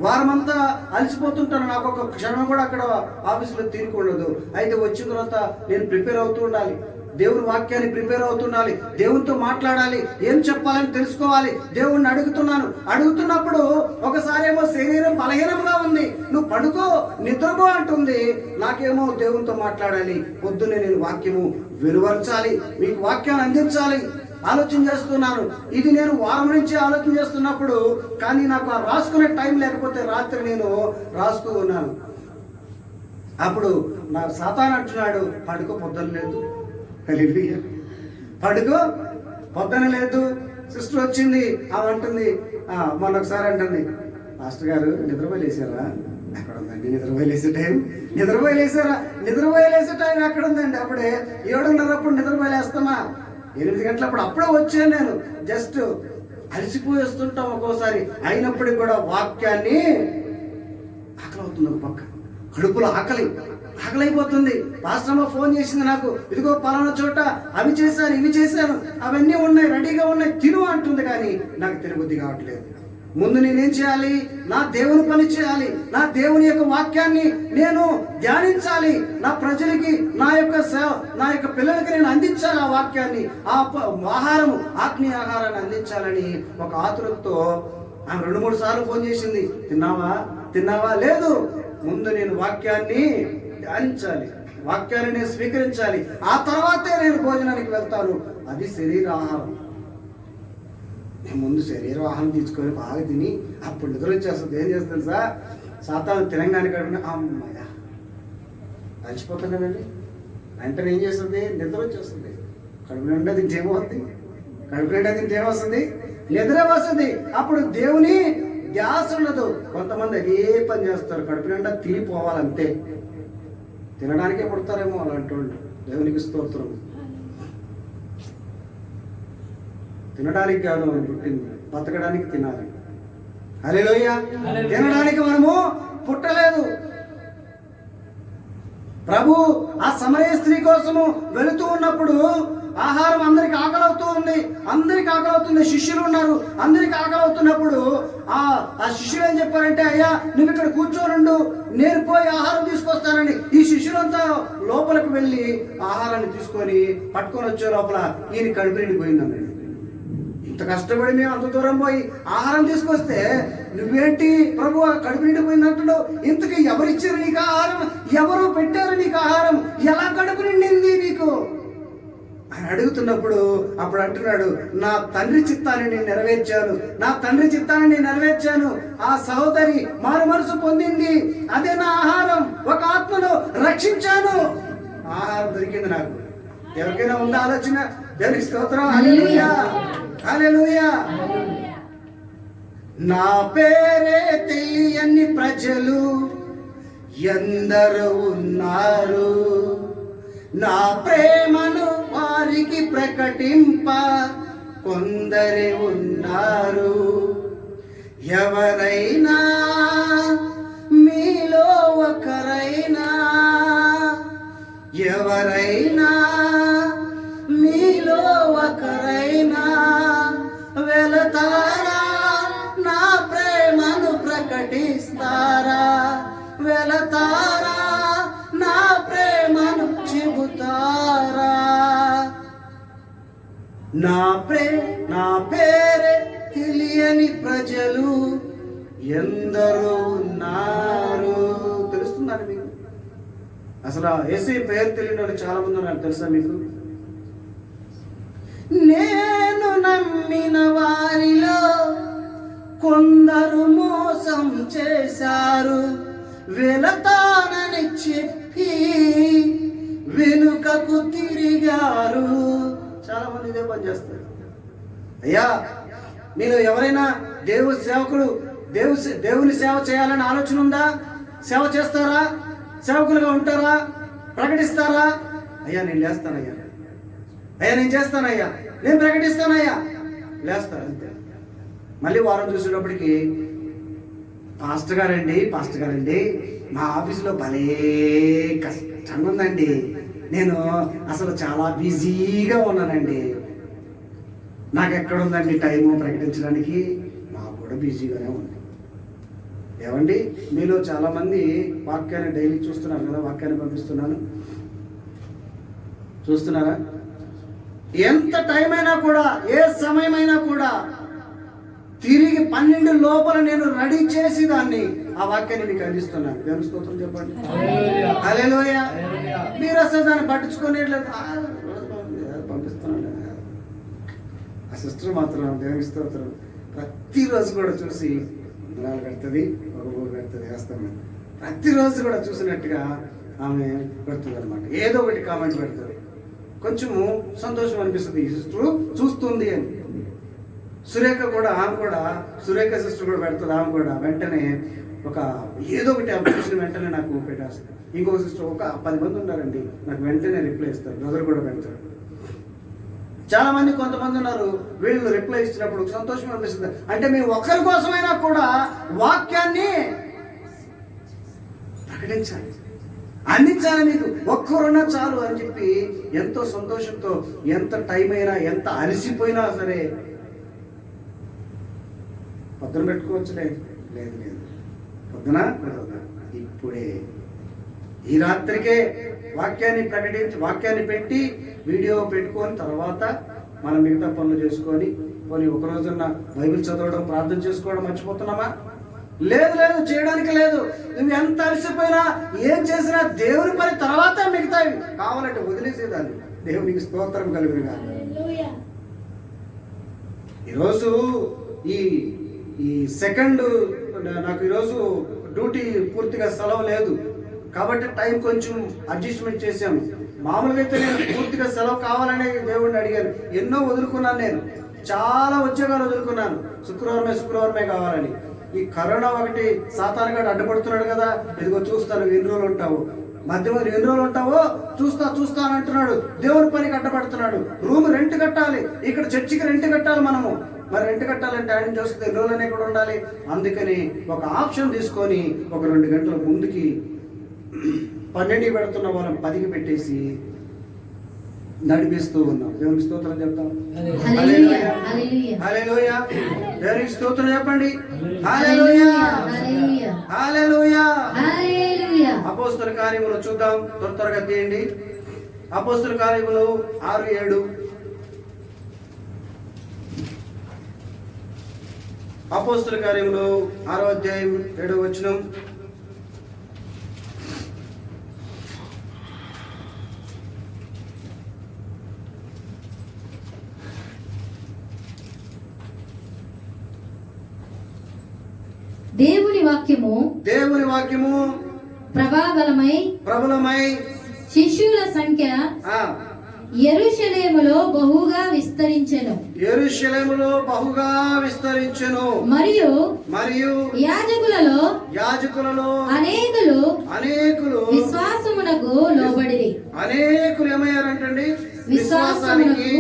వారమంతా అలసిపోతుంటాను, నాకు ఒక క్షణం కూడా అక్కడ ఆఫీసులో తీరుకుండదు. అయితే వచ్చిన తర్వాత నేను ప్రిపేర్ అవుతూ ఉండాలి, దేవుని వాక్యాన్ని ప్రిపేర్ అవుతుండాలి, దేవునితో మాట్లాడాలి, ఏం చెప్పాలని తెలుసుకోవాలి. దేవుణ్ణి అడుగుతున్నప్పుడు ఒకసారి ఏమో శరీరం బలహీనంగా ఉంది, నువ్వు పడుకో నిద్రపో అంటుంది. నాకేమో దేవునితో మాట్లాడాలి, పొద్దున్నే నేను వాక్యము వెలువరచాలి, మీకు వాక్యాన్ని అందించాలి. ఆలోచన చేస్తున్నాను. ఇది నేను వారం నుంచి ఆలోచన చేస్తున్నప్పుడు, కానీ నాకు ఆ రాసుకునే టైం లేకపోతే రాత్రి నేను రాస్తూ ఉన్నాను. అప్పుడు నా సాతాను అంటున్నాడు, పడుకో పొద్దున లేదు, పడుకో పొద్దున లేదు. సిస్టర్ వచ్చింది, ఆమె అంటుంది, మొన్న ఒకసారి అంటుంది, మాస్టర్ గారు నిద్రపోలేసారా? ఎక్కడ ఉందండి నిద్రపోలేసే టైం? నిద్రపోలేసే టైం ఎక్కడ ఉందండి? అప్పుడే 7:30 అప్పుడు నిద్రపోలేస్తామా? 8 గంటలప్పుడు అప్పుడే వచ్చాను నేను. జస్ట్ అలసిపోయి వస్తుంటాం ఒక్కోసారి. అయినప్పటికీ కూడా వాక్యాన్ని ఆకలి అవుతుంది, ఒక పక్క కడుపులో ఆకలైపోతుంది. పాస్టర్ అమ్మ ఫోన్ చేసింది నాకు, ఇదిగో పలానా చోట అవి చేశాను, ఇవి చేశాను, అవన్నీ ఉన్నాయి, రెడీగా ఉన్నాయి, తిను అంటుంది. కానీ నాకు తినబుద్ధి కావట్లేదు. ముందు నేనేం చేయాలి? నా దేవుని పని చేయాలి, నా దేవుని యొక్క వాక్యాన్ని నేను ధ్యానించాలి, నా ప్రజలకి, నా యొక్క పిల్లలకి నేను అందించాలి ఆ వాక్యాన్ని, ఆ ఆహారము, ఆత్మీయ ఆహారాన్ని అందించాలని ఒక ఆతురతతో ఆమె 2-3 సార్లు ఫోన్ చేసింది. తిన్నావా? లేదు. ముందు నేను వాక్యాన్ని ధ్యానించాలి, వాక్యాన్ని నేను స్వీకరించాలి, ఆ తర్వాతే నేను భోజనానికి వెళ్తాను. అది శరీర ఆహారం. నేను ముందు శరీర ఆహారం తీసుకొని బాగా తిని అప్పుడు నిద్ర వచ్చేస్తుంది. ఏం చేస్తాను సార్, సాతాను తెలంగాణ కడుపున అమ్మయ్య అలసిపోతాను కదండి, వెంటనే ఏం చేస్తుంది? నిద్ర వచ్చేస్తుంది. కడుపు నిండా తింటే ఏమొస్తుంది? నిద్ర వస్తుంది. అప్పుడు దేవుని ధ్యాస ఉండదు. కొంతమంది అదే పని చేస్తారు, కడుపు నిండా తినిపోవాలంతే. తినడానికే పుడతారేమో అలాంటి వాళ్ళు. దేవునికి స్తోత్రం. తినడానికి కాదు మనం పుట్టింది, బతకడానికి తినాలి. హల్లెలూయా. తినడానికి మనము పుట్టలేదు. ప్రభు ఆ సమరయ స్త్రీ కోసము వెళుతూ ఉన్నప్పుడు ఆహారం అందరికి ఆకలవుతూ ఉంది, అందరికి ఆకలవుతుంది. శిష్యులు ఉన్నారు, అందరికి ఆకలవుతున్నప్పుడు ఆ శిష్యులు ఏం చెప్పారంటే, అయ్యా నువ్వు ఇక్కడ కూర్చోనుండు, నేను పోయి ఆహారం తీసుకొస్తానని ఈ శిష్యులంతా లోపలికి వెళ్ళి ఆహారాన్ని తీసుకొని పట్టుకొని వచ్చే లోపల ఈయన కడుపు నిండిపోయిందండి. ఇంత కష్టపడి మేము అంత దూరం పోయి ఆహారం తీసుకొస్తే నువ్వేంటి ప్రభు కడుపు నిండిపోయింది అంటున్నావు? ఇంతకీ ఎవరిచ్చారు నీకు ఆహారం? ఎవరు పెట్టారు నీకు ఆహారం? ఎలా కడుపు నిండింది నీకు అని అడుగుతున్నప్పుడు అప్పుడు అంటున్నాడు, నా తండ్రి చిత్తాన్ని నేను నెరవేర్చాను, నా తండ్రి చిత్తాన్ని నేను నెరవేర్చాను. ఆ సహోదరి మారు మనసు పొందింది, అదే నా ఆహారం. ఒక ఆత్మను రక్షించాను, ఆహారం దొరికింది నాకు. ఎవరికైనా ఉందా ఆలోచన? దేవునికి స్తోత్రం. హల్లెలూయా, హల్లెలూయా. నా పేరే తెలియని ప్రజలు ఎందరో ఉన్నారు, నా ప్రేమను వారికి ప్రకటింప కొందరే ఉన్నారు. ఎవరైనా మీలో ఒకరైనా, ఎవరైనా మీలో ఒకరైనా వెళతారా, నా ప్రేమను ప్రకటిస్తారా? వెళతారా, నా ప్రేమను చెబుతారా? నా పేరే తెలియని ప్రజలు ఎందరో ఉన్నారు. తెలుస్తుందండి మీకు? అసలు యేసయ్య పేరు తెలియని వాళ్ళు చాలా మంది ఉన్నారు, తెలుసా మీకు? నేను నమ్మిన వారిలో కొందరు మోసం చేశారు, వెళతానని చెప్పి వెనుకకు తిరిగారు. చాలా మంది ఇదే పని చేస్తారు. అయ్యా మీరు ఎవరైనా దేవుని సేవకుడు దేవుని సేవ చేయాలని ఆలోచన ఉందా? సేవ చేస్తారా? సేవకులుగా ఉంటారా? ప్రకటిస్తారా? అయ్యా నేను లేస్తానయ్యా, అయ్యా నేను చేస్తానయ్యా, నేను ప్రకటిస్తానయ్యా, లేస్తారు అంతే. మళ్ళీ వారం చూసేటప్పటికి పాస్టర్ గారండి మా ఆఫీసులో భలే కష్టంగా ఉందండి, నేను అసలు చాలా బిజీగా ఉన్నానండి, నాకు ఎక్కడుందండి టైము ప్రకటించడానికి? నాకు కూడా బిజీగానే ఉంది. ఏమండి మీలో చాలామంది వాక్యాన్ని డైలీ చూస్తున్నారు కదా, వాక్యాన్ని పంపిస్తున్నాను, చూస్తున్నారా? ఎంత టైం అయినా కూడా, ఏ సమయమైనా కూడా తిరిగి 12 లోపల నేను రెడీ చేసి దాన్ని ఆ వాక్యాన్ని మీకు అందిస్తున్నాను. దేవుని స్తోత్రం చెప్పండి. హల్లెలూయా. మీరు అసలు దాన్ని పట్టించుకునేట్లేదు, పంపిస్తున్నాను. ఆ సిస్టర్ మాత్రం దేవుని స్తోత్రం ప్రతిరోజు కూడా చూసి వందనాలు పెడుతుంది, ఒక ఊరు పెడుతుంది, వేస్తాను. ప్రతిరోజు కూడా చూసినట్టుగా ఆమె పెడుతుంది అనమాట. ఏదో ఒకటి కామెంట్ పెడుతుంది, కొంచెము సంతోషం అనిపిస్తుంది, ఈ సిస్టర్ చూస్తుంది అని. సురేఖ సిస్టర్ కూడా పెడుతుంది. ఆమె కూడా వెంటనే ఒక ఏదో ఒకటి అప్లికేషన్ వెంటనే నాకు పెట్టేస్తుంది. ఇంకొక సిస్టర్ ఒక 10 మంది ఉన్నారండి, నాకు వెంటనే రిప్లై ఇస్తారు, బ్రదర్ కూడా పెడతారు. చాలా మంది కొంతమంది ఉన్నారు, వీళ్ళు రిప్లై ఇచ్చినప్పుడు సంతోషం అనిపిస్తుంది. అంటే మీరు ఒక్కరి కోసమైనా కూడా వాక్యాన్ని ప్రకటించాలి, అందించాలి. మీకు ఒక్కరున్నా చాలు అని చెప్పి ఎంతో సంతోషంతో, ఎంత టైం అయినా, ఎంత అలసిపోయినా సరే పొద్దున పెట్టుకోవచ్చులే, లేదు పొద్దున ఇప్పుడే ఈ రాత్రికే వాక్యాన్ని పెట్టి వీడియో పెట్టుకొని తర్వాత మనం మిగతా పనులు చేసుకొని పోనీ ఒక రోజున్న బైబిల్ చదవడం, ప్రార్థన చేసుకోవడం మర్చిపోతున్నామా? లేదు, చేయడానికి లేదు. నువ్వు ఎంత అలసిపోయినా, ఏం చేసినా దేవుని పని తర్వాత మిగతావి కావాలంటే వదిలేసేదాన్ని. దేవునికి స్తోత్రం కలుగునుగా. ఈరోజు ఈ సెకండ్ నాకు ఈరోజు డ్యూటీ పూర్తిగా సెలవు లేదు కాబట్టి టైం కొంచెం అడ్జస్ట్మెంట్ చేశాము. మామూలుగా అయితే నేను పూర్తిగా సెలవు కావాలని దేవుడిని అడిగాను. ఎన్నో వదులుకున్నాను, నేను చాలా ఉద్యోగాలు వదులుకున్నాను, శుక్రవారమే కావాలని. ఈ కరోనా ఒకటి సాతానుగాడు అడ్డుపడుతున్నాడు కదా, ఇదిగో చూస్తాను ఎన్ని రోజులు ఉంటావు, మధ్యలో ఎన్ని రోజులు ఉంటావో చూస్తా అని అంటున్నాడు. దేవుని పనికి అడ్డపడుతున్నాడు. రూమ్ రెంట్ కట్టాలి, ఇక్కడ చర్చికి రెంట్ కట్టాలి మనము. మరి రెంట్ కట్టాలంటే ఆయన చూస్తే ఎన్ని రోజులనే కూడా ఉండాలి. అందుకని ఒక ఆప్షన్ తీసుకొని ఒక 2 గంటల ముందుకి 12కి పెడుతున్న వాళ్ళని 10కి పెట్టేసి నడిపిస్తూ ఉన్నాం. దేవునికి స్తోత్రం చెప్తాం. హల్లెలూయా హల్లెలూయా హల్లెలూయా. దేవునికి స్తోత్రం చెప్పండి. హల్లెలూయా హల్లెలూయా హల్లెలూయా. హల్లెలూయా. అపోస్తల కార్యములు చూద్దాం, త్వరగా తీయండి. అపోస్తల కార్యములు 6:7. అపోస్తల కార్యములు 6వ అధ్యాయం 7వ వచనం. దేవుని వాక్యము ప్రబలమై శిష్యుల సంఖ్య యెరూషలేములో బహుగా విస్తరించెను. మరియు యాజకులలో అనేకులు విశ్వాసమునకు లోబడిరి. అనేకులు ఏమయ్యారంటండి? విశ్వాసానికి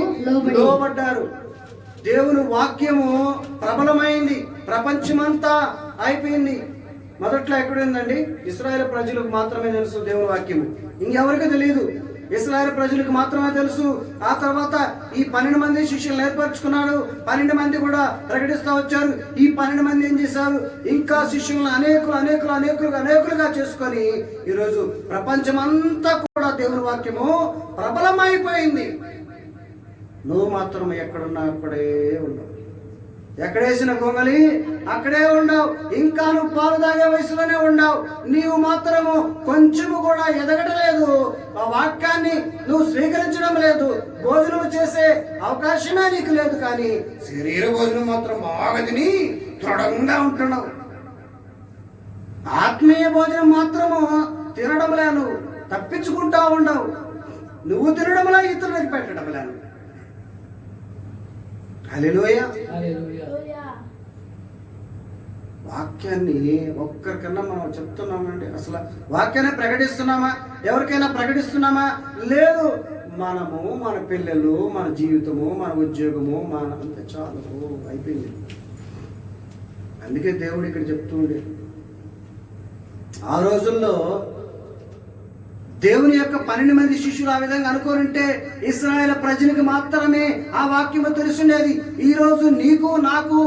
లోబడ్డారు. దేవుని వాక్యము ప్రబలమైంది, ప్రపంచమంతా అయిపోయింది. మొదట్లో ఎక్కడుందండి? ఇశ్రాయేలు ప్రజలకు మాత్రమే తెలుసు దేవుని వాక్యము, ఇంకెవరికి తెలియదు. ఇశ్రాయేలు ప్రజలకు మాత్రమే తెలుసు. ఆ తర్వాత ఈ 12 మంది శిష్యులను ఏర్పరచుకున్నాడు. 12 మంది కూడా ప్రకటిస్తూ వచ్చారు. ఈ 12 మంది ఏం చేశారు? ఇంకా శిష్యులను అనేకులుగా చేసుకొని ఈరోజు ప్రపంచమంతా కూడా దేవుని వాక్యము ప్రబలమైపోయింది. నువ్వు మాత్రం ఎక్కడున్నా అక్కడే ఉండవు. ఎక్కడేసిన గొంగలి అక్కడే ఉండవు. ఇంకా నువ్వు పాలు తాగే వయసులోనే ఉండవు. నీవు మాత్రము కొంచెము కూడా ఎదగటలేదు. ఆ వాక్యాన్ని నువ్వు స్వీకరించడం లేదు. భోజనం చేసే అవకాశమే నీకు లేదు. కానీ శరీర భోజనం మాత్రం బాగా తిని దృఢంగా ఉంటున్నావు. ఆత్మీయ భోజనం మాత్రము తినడంలే, నువ్వు తప్పించుకుంటా ఉండవు. నువ్వు తినడంలా, ఇతరులకు పెట్టడంలే. హల్లెలూయా. వాక్యాన్ని ఒక్కరికన్నా మనం చెప్తున్నామండి? అసలు వాక్యాన్ని ప్రకటిస్తున్నామా? ఎవరికైనా ప్రకటిస్తున్నామా? లేదు. మనము, మన పిల్లలు, మన జీవితము, మన ఉద్యోగము, మన అంతే చాలు, అయిపోయింది. అందుకే దేవుడు ఇక్కడ చెప్తూ ఉండే, ఆ రోజుల్లో దేవుని యొక్క 12 మంది శిష్యులు ఆ విధంగా అనుకోనుంటే ఇశ్రాయేలు ప్రజలకు మాత్రమే ఆ వాక్యము తెలుసుండేది. ఈ రోజు నీకు నాకు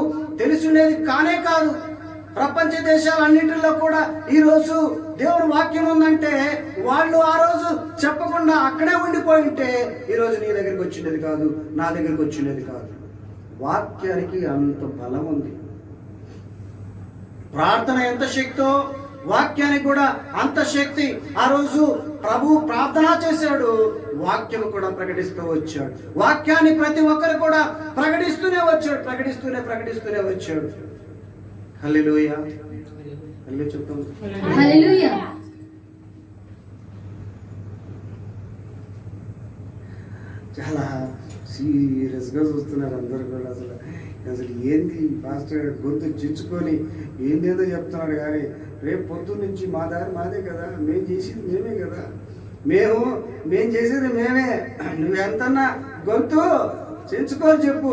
తెలుసుండేది కానే కాదు. ప్రపంచ దేశాలన్నింటిలో కూడా ఈ రోజు దేవుని వాక్యం ఉందంటే వాళ్ళు ఆ రోజు చెప్పకుండా అక్కడే ఉండిపోయి ఉంటే ఈ రోజు నీ దగ్గరికి వచ్చిండేది కాదు, నా దగ్గరికి వచ్చిండేది కాదు. వాక్యానికి అంత బలం ఉంది. ప్రార్థన ఎంత శక్తో వాక్యానికి కూడా అంత శక్తి. ఆ రోజు ప్రభు ప్రార్థన చేశాడు, వాక్యం కూడా ప్రకటిస్తూ వచ్చాడు. వాక్యాన్ని ప్రతి ఒక్కరు కూడా ప్రకటిస్తూనే వచ్చాడు. హల్లెలూయా. హల్లెలూయా చెప్తాం. హల్లెలూయా. చాలా సీరియస్గా చూస్తున్నారు అందరు కూడా. అసలు ఏంది పాస్టర్ గొంతు చించుకొని ఏందేదో చెప్తున్నాడు. కానీ రేపు పొద్దున్న నుంచి మా దారి మాదే కదా, మేము చేసేది మేమే కదా, మేము చేసేది మేమే. నువ్వెంతన్నా గొంతు చించుకొని చెప్పు,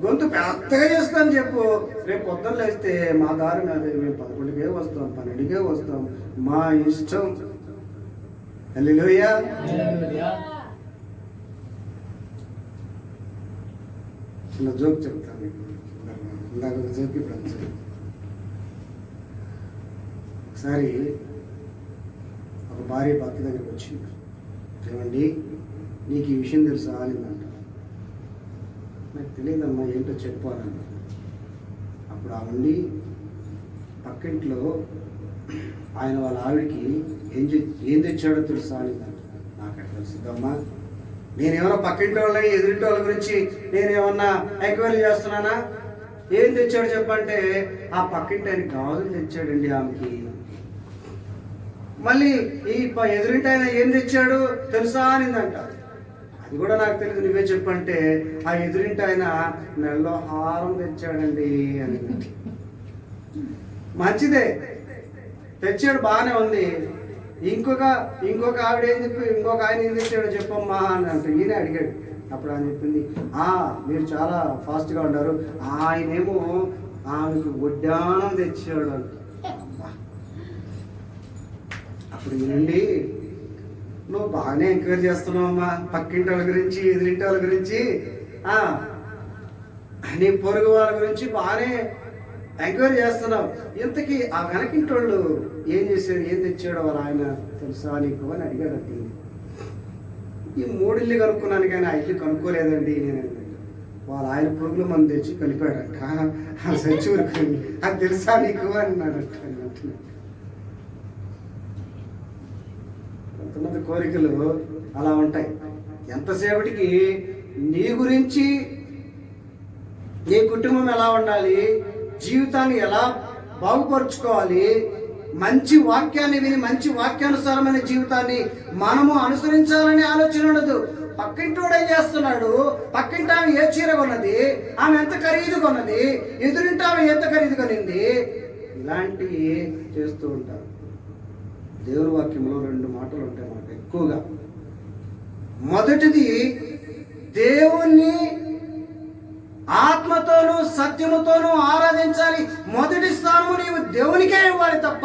గొంతు పెద్దగా చేసుకొని చెప్పు. రేపు పొద్దున్న లేస్తే మా దారి మాదే, మేము 11కే వస్తాం, 12కే వస్తాం, మా ఇష్టం. హల్లెలూయా. చిన్న జోక్ చెప్తాను మీకు. ఇందాక జోక్ ఇప్పుడు ఒకసారి ఒక భార్య భర్త దగ్గరికి వచ్చింది. ఏమండి, నీకు ఈ విషయం తెలుసా అనిందంట. నాకు తెలియదమ్మా, ఏంటో చెప్పాలని. అప్పుడు ఆ ఉండి పక్కింట్లో ఆయన వాళ్ళ ఆవిడికి ఏం తెచ్చాడో తెలుసా అనిందంట. నాకు అట్లా తెలుసుద్దమ్మా, నేనేమన్నా పక్కింటి వాళ్ళని ఎదురింటి వాళ్ళ గురించి నేనేమన్నా ఎంక్వైరీ చేస్తున్నానా? ఏం తెచ్చాడు చెప్పంటే, ఆ పక్కింటి ఆయన గాజులు తెచ్చాడండి ఆమెకి. మళ్ళీ ఈ ఎదురింటి ఆయన ఏం తెచ్చాడు తెలుసా అనిందంట. అది కూడా నాకు తెలియదు, నువ్వే చెప్పంటే, ఆ ఎదురింటి ఆయన మెల్లో హారం తెచ్చాడండి అని. మంచిదే, తెచ్చాడు, బాగానే ఉంది. ఇంకొక ఆవిడ ఏం చెప్పి, ఇంకొక ఆయన ఏం తెచ్చాడో చెప్పమ్మా అని అంట. ఈయన అడిగాడు. అప్పుడు ఆయన చెప్పింది, మీరు చాలా ఫాస్ట్గా ఉన్నారు, ఆయనేమో ఆమెకు వడ్డానం తెచ్చాడు అంట. అప్పుడు ఈయనండి నువ్వు బాగానే ఎంక్వైరీ చేస్తున్నావు అమ్మా, పక్కింటి వాళ్ళ గురించి, ఎదురింటి వాళ్ళ గురించి, నీ పొరుగు వాళ్ళ గురించి బాగానే ఎంక్వైరీ చేస్తున్నావు. ఇంతకీ ఆ వెనకింటి వాళ్ళు ఏం చేశాడు, ఏం తెచ్చాడో వాళ్ళ ఆయన తెలుసా నీకు అని అడిగాడండి. ఈ 3 ఇల్లు కనుక్కున్నాను కానీ ఆ ఇల్లు కనుక్కోలేదండి. వాళ్ళ ఆయన పురుగుల మందు తెచ్చి కలిపాడంట, సచ్చూరుకొని. అది తెలుసా నీకు అన్నాడంట. కొంతమంది కోరికలు అలా ఉంటాయి. ఎంతసేపటికి నీ గురించి, నీ కుటుంబం ఎలా ఉండాలి, జీవితాన్ని ఎలా బాగుపరుచుకోవాలి, మంచి వాక్యాన్ని విని మంచి వాక్యానుసారమైన జీవితాన్ని మనము అనుసరించాలని ఆలోచన ఉండదు. పక్కింటోడు ఏం చేస్తున్నాడు, పక్కింటి ఆమె ఏ చీర కొన్నది, ఆమె ఎంత ఖరీదు కొన్నది, ఎదురింటి ఆమె ఎంత ఖరీదు కొనింది, ఇలాంటివి చేస్తూ ఉంటారు. దేవుని వాక్యంలో 2 మాటలు ఉంటాయి మనకు ఎక్కువగా. మొదటిది, దేవుణ్ణి ఆత్మతోనూ సత్యముతోనూ ఆరాధించాలి. మొదటి స్థానము నీవు దేవునికే ఇవ్వాలి తప్ప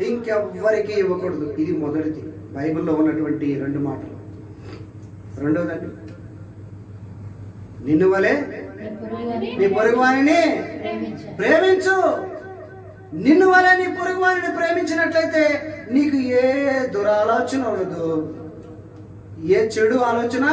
ఇంకెవ్వరికీ ఇవ్వకూడదు. ఇది మొదటిది, బైబిల్లో ఉన్నటువంటి 2 మాటలు. రెండోదండి, నిన్ను వలె నీ పొరుగువానిని ప్రేమించు. నిన్ను వలె నీ పొరుగువానిని ప్రేమించినట్లయితే నీకు ఏ దురాలోచన ఉండదు, ఏ చెడు ఆలోచన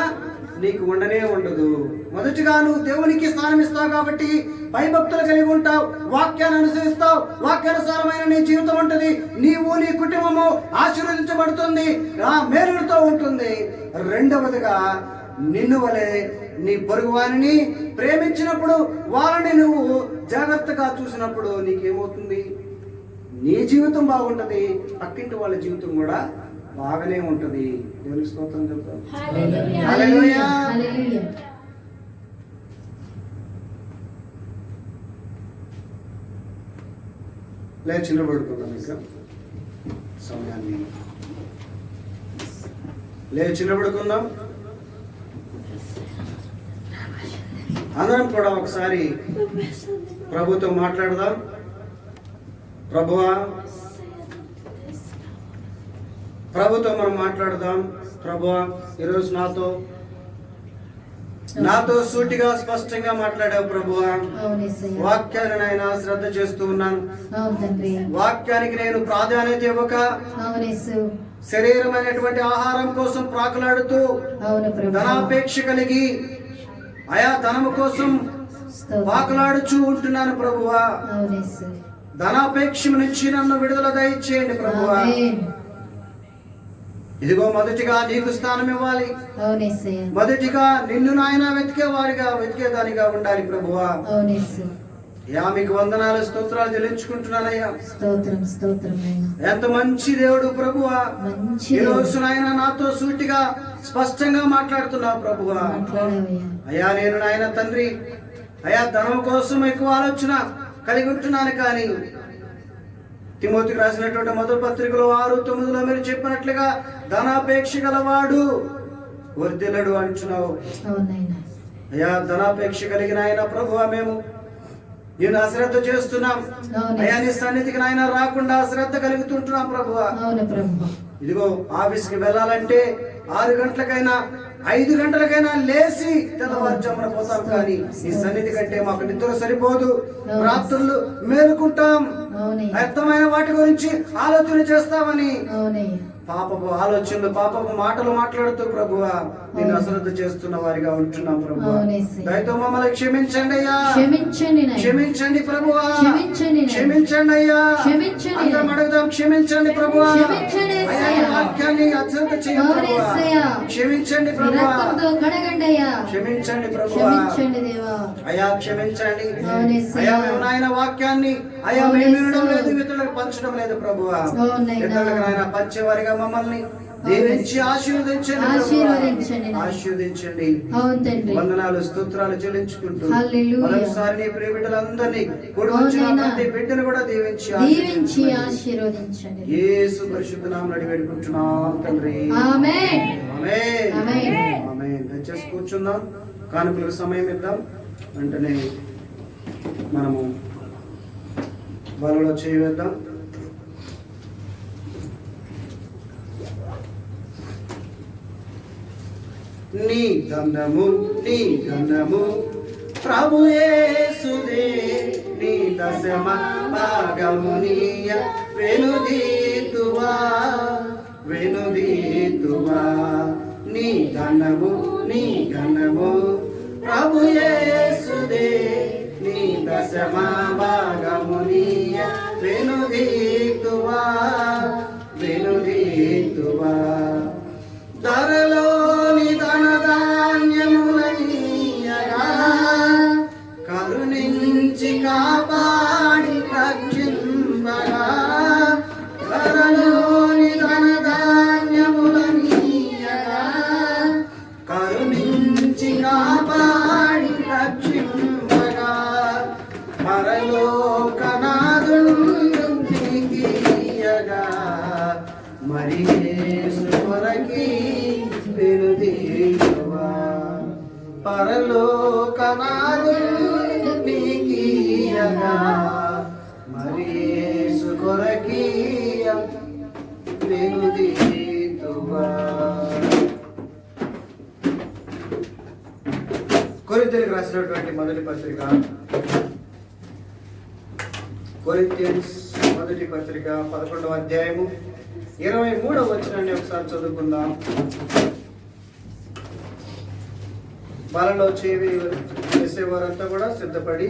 నీకు ఉండనే ఉండదు. మొదటిగా నువ్వు దేవునికి స్థానం ఇస్తావు కాబట్టి భయభక్తులు కలిగి ఉంటావు, వాక్యాన్ని అనుసరిస్తావు, వాక్యానుసారమైన నీ జీవితం ఉంటుంది. నీవు నీ కుటుంబము ఆశీర్వదించబడుతుంది, ఆ మేలుతో ఉంటుంది. రెండవదిగా, నిన్ను వలె నీ పొరుగువారిని ప్రేమించినప్పుడు, వాళ్ళని నువ్వు జాగ్రత్తగా చూసినప్పుడు నీకేమవుతుంది, నీ జీవితం బాగుంటుంది, పక్కింటి వాళ్ళ జీవితం కూడా బాగానే ఉంటుంది. దేవునికి స్తోత్రం చెప్తాం. హల్లెలూయా. లేచి నిలబడుకుందాం. ఇంకా సమయాన్ని లేచి నిలబడుకుందాం. అందరం కూడా ఒకసారి ప్రభుతో మాట్లాడదాం. ప్రభువా, ప్రభుతో మనం మాట్లాడదాం. ప్రభువా, ఈరోజు నాతో సూటిగా స్పష్టంగా మాట్లాడావు ప్రభువా. వాక్యాన్ని నాయన శ్రద్ధ చేస్తూ ఉన్నాను. వాక్యానికి నేను ప్రాధాన్యత ఇవ్వక శరీరమైనటువంటి ఆహారం కోసం ప్రాకులాడుతూ ధనాపేక్ష కలిగి ఆయా ధనము కోసం పాకులాడుచూ ఉంటున్నాను ప్రభువా. ధనాపేక్ష నుంచి నన్ను విడుదల దయచేయండి ప్రభువా. ఇదిగో మొదటిగా నీకు స్థానం ఇవ్వాలి. మొదటిగా నిన్ను నాయన వెతికేదానిగా ఉండాలి ప్రభువా. మీకు వందనాలు, స్తోత్రాలు చెల్లించుకుంటున్నానయ్యా. ఎంత మంచి దేవుడు ప్రభువా. ఈ రోజు నాయన నాతో సూటిగా స్పష్టంగా మాట్లాడుతున్నావు ప్రభువా. అయ్యా, నేను నాయన తండ్రి, అయ్యా ధనం కోసం ఎక్కువ ఆలోచన కలిగి ఉంటున్నాను. కానీ తిమోతికి రాసినటువంటి మొదటి పత్రికలో 6:9 మీరు చెప్పినట్లుగా ధనాపేక్ష గలవాడు వర్ధిల్లడు అంటున్నావు. అయ్యా, ధనాపేక్ష కలిగిన ఆయన ప్రభువా, మేము నేను అశ్రద్ధ చేస్తున్నాం అయ్యా. నీ సన్నిధికి నాయన రాకుండా అశ్రద్ధ కలుగుతుంటున్నాం ప్రభువా. ఇదిగో ఆఫీస్కి వెళ్ళాలంటే 6 గంటలకైనా 5 గంటలకైనా లేచి తెల్లవారుజామున పోతాం. కానీ నీ సన్నిధి కంటే మాకు నిద్ర సరిపోదు. రాత్రులు మేలుకుంటాం, వ్యర్థమైన వాటి గురించి ఆలోచన చేస్తామని పాపపు ఆలోచనలు, పాపపు మాటలు మాట్లాడుతూ ప్రభువా నేను అశ్రద్ధ చేస్తున్న వారిగా ఉంటున్నాం ప్రభువా. దయతో మమ్మల్ని క్షమించండి అయ్యా, క్షమించండి ప్రభువా, క్షమించండి అయ్యా. అందరం అడుగుదాం, క్షమించండి ప్రభువా. వాక్యాన్ని అశ్రద్ధ చేయండి ప్రభువా, క్షమించండి ప్రభువా, క్షమించండి ప్రభువా. అయ్యా క్షమించండి అయ్యా. మేము నాయన వాక్యాన్ని అయ్యా మేము వినడం లేదు, ఇతరులకు పంచడం లేదు ప్రభువా. ఇతరులకు నాయన పంచేవారిగా మమ్మల్ని దీవించి ఆశీర్వదించండి. వందనాలు, స్తోత్రాలు చెల్లించుకుంటూ మరొకసారి నీ ప్రియ బిడ్డలందరినీ కూడి వచ్చిన ప్రతి బిడ్డను కూడా దీవించి ఆశీర్వదించండి. యేసు పరిశుద్ధ నామములో అడిగి వేడుకుంటున్నాం తండ్రి. ఆమేన్, ఆమేన్, ఆమేన్. దయచేసి కూర్చుందాం, కానుకలకు సమయం ఇద్దాం. వెంటనే మనము బలలో చేయవేద్దాం. నీ దండము నీ దండము ప్రభు యేసుదే నీ దశమ భాగమునియ వెనుదీతువా వెనుదీతువా నీ దండము నీ ఘనము ప్రభు యేసుదే నీ దశమ భాగమునియ వెనుదీతువా వెనుదీతువా ధరలోని ధనధాన్యములనీయగా కరుణించి కాపాడి రక్షింపగా ధరలోని ధనధాన్యములనీయగా కరుణించి కాపాడి రక్షింపగా పరలోకనాథుండు నీకియగా మరి యేసు కొరకి వెనుదీయువా పరలోకనాథుండు నీకియగా మరి యేసు కొరకి వెనుదీయువా. కొరింథీయులకు రాసినటువంటి మొదటి పత్రిక కొరింథియన్స్ మొదటి పత్రిక 11వ అధ్యాయము 23వ వచనాన్ని ఒకసారి చదువుకుందాం. బలలో చేసేవారంతా కూడా సిద్ధపడి